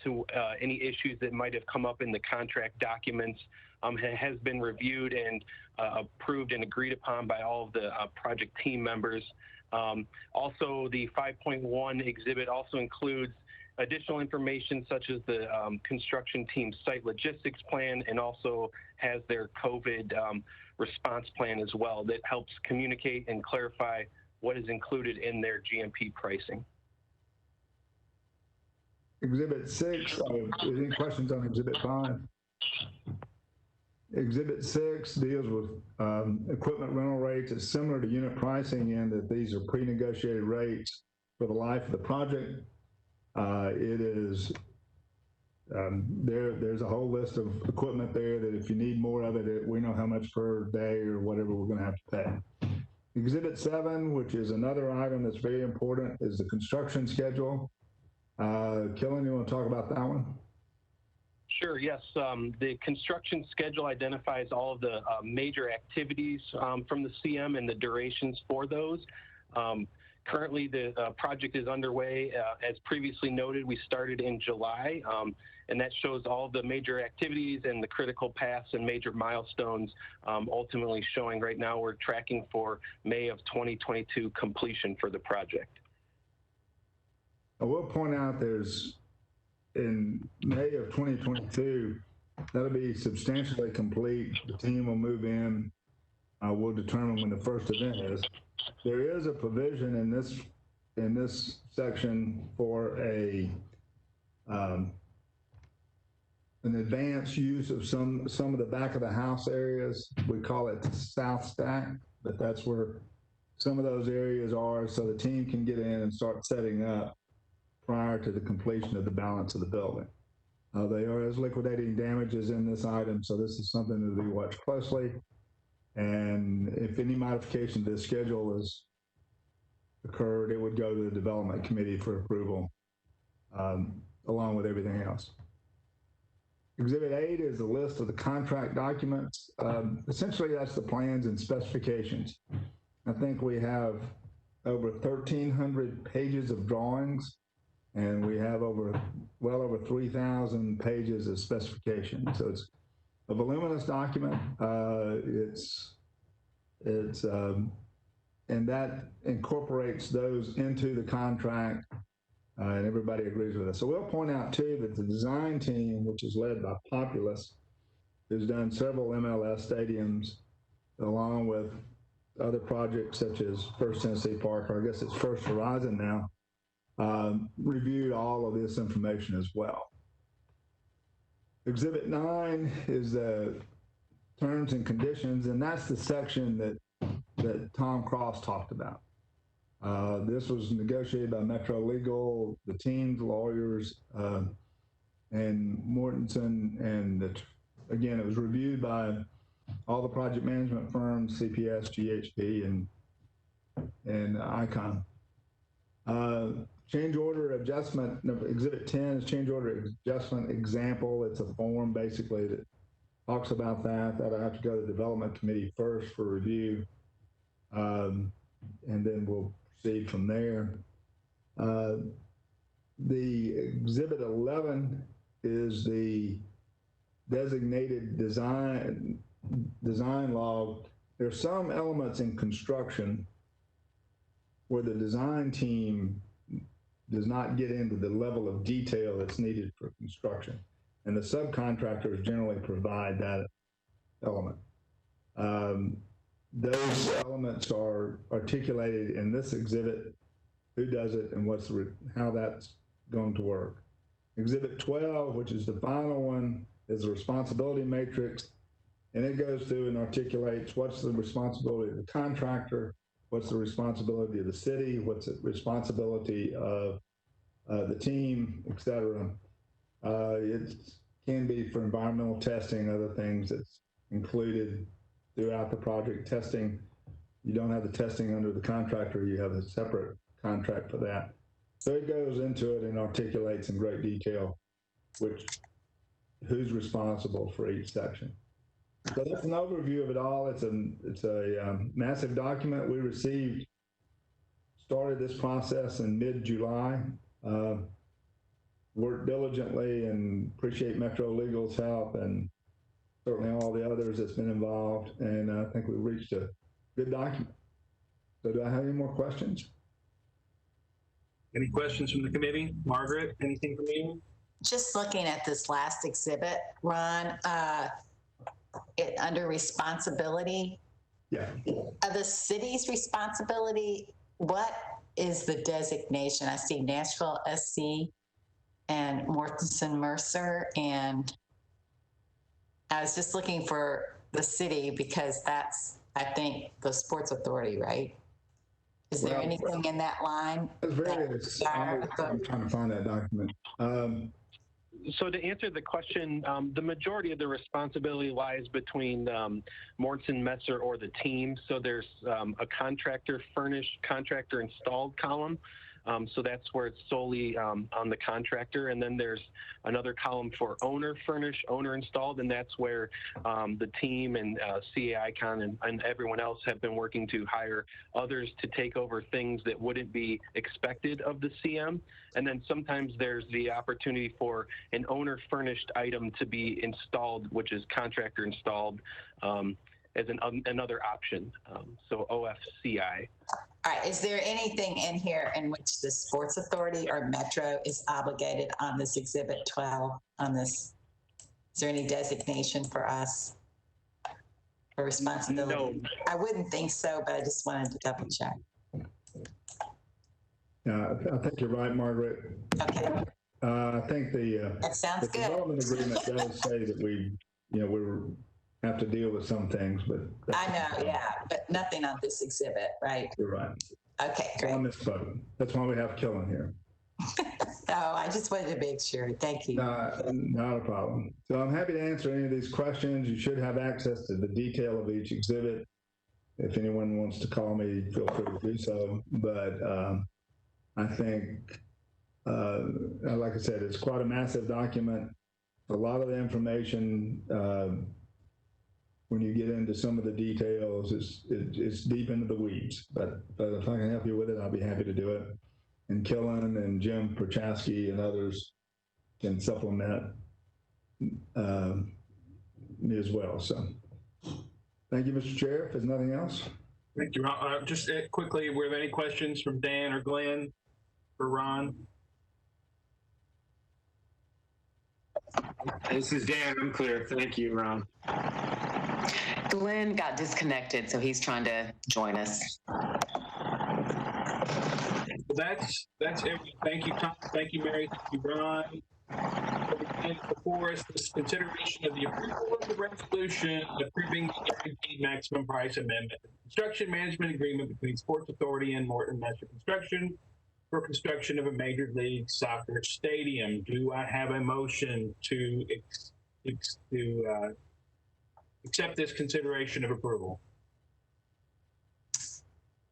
to any issues that might have come up in the contract documents. It has been reviewed and approved and agreed upon by all of the project team members. Also, the 5.1 exhibit also includes additional information such as the construction team site logistics plan, and also has their COVID response plan as well that helps communicate and clarify what is included in their GMP pricing. Exhibit 6, any questions on Exhibit 5? Exhibit 6 deals with equipment rental rates. It's similar to unit pricing in that these are pre-negotiated rates for the life of the project. It is, there's a whole list of equipment there that if you need more of it, we know how much per day or whatever we're going to have to pay. Exhibit 7, which is another item that's very important, is the construction schedule. Killen, you want to talk about that one? Sure, yes. The construction schedule identifies all of the major activities from the CM and the durations for those. Currently, the project is underway. As previously noted, we started in July, and that shows all the major activities and the critical paths and major milestones, ultimately showing right now we're tracking for May of 2022 completion for the project. I will point out there's, in May of 2022, that'll be substantially complete. The team will move in. We'll determine when the first event is. There is a provision in this section for an advanced use of some of the back of the house areas. We call it the South Stack, but that's where some of those areas are, so the team can get in and start setting up prior to the completion of the balance of the building. They are as liquidating damages in this item, so this is something that we watch closely. And if any modification to the schedule has occurred, it would go to the development committee for approval, along with everything else. Exhibit 8 is a list of the contract documents. Essentially, that's the plans and specifications. I think we have over 1,300 pages of drawings, and we have well over 3,000 pages of specifications. So it's a voluminous document. And that incorporates those into the contract, and everybody agrees with us. So we'll point out too that the design team, which is led by Populous, has done several MLS stadiums, along with other projects such as First Tennessee Park, or I guess it's First Horizon now, reviewed all of this information as well. Exhibit 9 is the terms and conditions, and that's the section that Tom Cross talked about. This was negotiated by Metro Legal, the team's lawyers, and Mortensen, and again, it was reviewed by all the project management firms, CPS, GHP, and ICON. Change order adjustment, Exhibit 10 is change order adjustment example. It's a form basically that talks about that. That'll have to go to the development committee first for review, and then we'll proceed from there. The Exhibit 11 is the designated design log. There's some elements in construction where the design team does not get into the level of detail that's needed for construction, and the subcontractors generally provide that element. Those elements are articulated in this exhibit, who does it, and how that's going to work. Exhibit 12, which is the final one, is a responsibility matrix, and it goes through and articulates what's the responsibility of the contractor, what's the responsibility of the city, what's the responsibility of the team, et cetera. It can be for environmental testing, other things that's included throughout the project. Testing, you don't have the testing under the contractor, you have a separate contract for that. So it goes into it and articulates in great detail who's responsible for each section. So that's an overview of it all. It's a massive document. We started this process in mid-July. Worked diligently and appreciate Metro Legal's help and certainly all the others that's been involved. And I think we reached a good document. So do I have any more questions? Any questions from the committee? Margaret, anything from you? Just looking at this last exhibit, Ron, under responsibility, the city's responsibility, what is the designation? I see Nashville SC and Mortensen Mercer, and I was just looking for the city because that's, I think, the Sports Authority, right? Is there anything in that line? I'm trying to find that document. So to answer the question, the majority of the responsibility lies between Mortensen, Messer, or the team. So there's a contractor furnished, contractor installed column. So that's where it's solely on the contractor. And then there's another column for owner furnished, owner installed, and that's where the team and CA Icon and everyone else have been working to hire others to take over things that wouldn't be expected of the CM. And then sometimes there's the opportunity for an owner furnished item to be installed, which is contractor installed, as another option. So OFCI. All right, is there anything in here in which the Sports Authority or Metro is obligated on this Exhibit 12 on this? Is there any designation for us for responsibility? No. I wouldn't think so, but I just wanted to double check. I think you're right, Margaret. Okay. I think that sounds the good. development agreement does say that we have to deal with some things, but I know, yeah, but nothing on this exhibit, right? You're right. Okay, great. I misspoke. That's why we have Killen here. No, I just wanted to make sure. Thank you. Not a problem. So I'm happy to answer any of these questions. You should have access to the detail of each exhibit. If anyone wants to call me, feel free to do so. But I think, like I said, it's quite a massive document. A lot of the information, when you get into some of the details, it's deep into the weeds. But if I can help you with it, I'll be happy to do it. And Killen and Jim Prochaski and others can supplement me as well. So thank you, Mr. Chair. If there's nothing else. Thank you, Ron. Just quickly, were there any questions from Dan or Glenn for Ron? This is Dan. I'm clear. Thank you, Ron. Glenn got disconnected, so he's trying to join us. That's everything. Thank you, Tom. Thank you, Mary. Thank you, Ron. And before us, this consideration of the approval of the resolution approving the guaranteed maximum price amendment, the construction management agreement between Sports Authority and Morton Messer Construction for construction of a Major League Soccer stadium. Do I have a motion to accept this consideration of approval?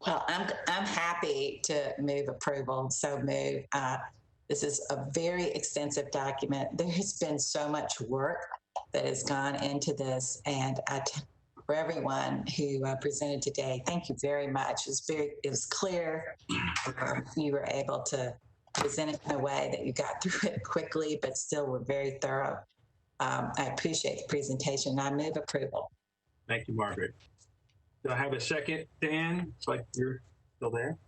Well, I'm happy to move approval. So move. This is a very extensive document. There has been so much work that has gone into this, and for everyone who presented today, thank you very much. It was clear. You were able to present it in a way that you got through it quickly, but still were very thorough. I appreciate the presentation. I move approval. Thank you, Margaret. Do I have a second, Dan? It's like you're still there.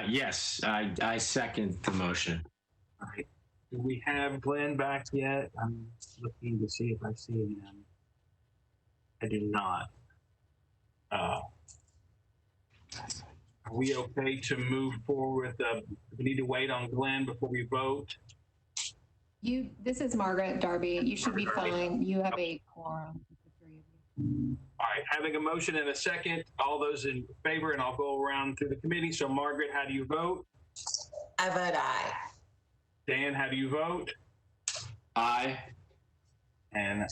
Yes, I second the motion. All right. Do we have Glenn back yet? I'm looking to see if I see him. I do not. All Are we okay to move forward? We need to wait on Glenn before we vote. This is Margaret Darby. You should be fine. You have a quorum. All right, having a motion and a second, all those in favor, and I'll go around through the committee. So Margaret, how do you vote? I vote aye. Dan, how do you vote? Aye. And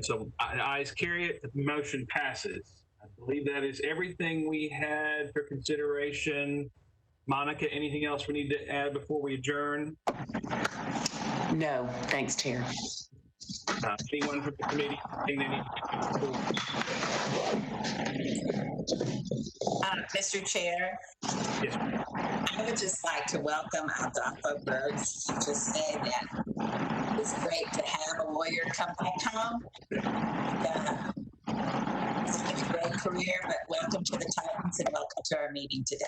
so ayes carry it. The motion passes. I believe that is everything we had for consideration. Monica, anything else we need to add before we adjourn? No, thanks, Chair. Anyone from the committee? Mr. Chair, Yes. I would just like to welcome Adolfo Bergs to just say that it's great to have a lawyer come back home. It's been a great career, but welcome to the Titans and welcome to our meeting today.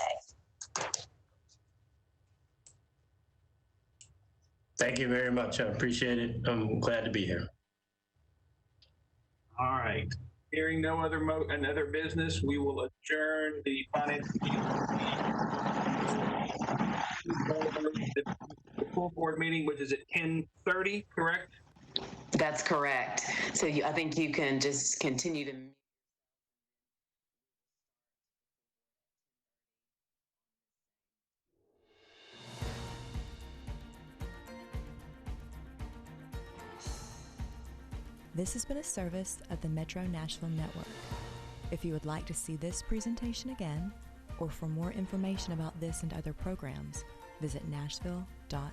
Thank you very much. I appreciate it. I'm glad to be here. All right. Hearing no other business, we will adjourn the finance the full board meeting, which is at 10:30, correct? That's correct. So I think you can just continue to. This has been a service of the Metro Nashville Network. If you would like to see this presentation again, or for more information about this and other programs, visit nashville.gov.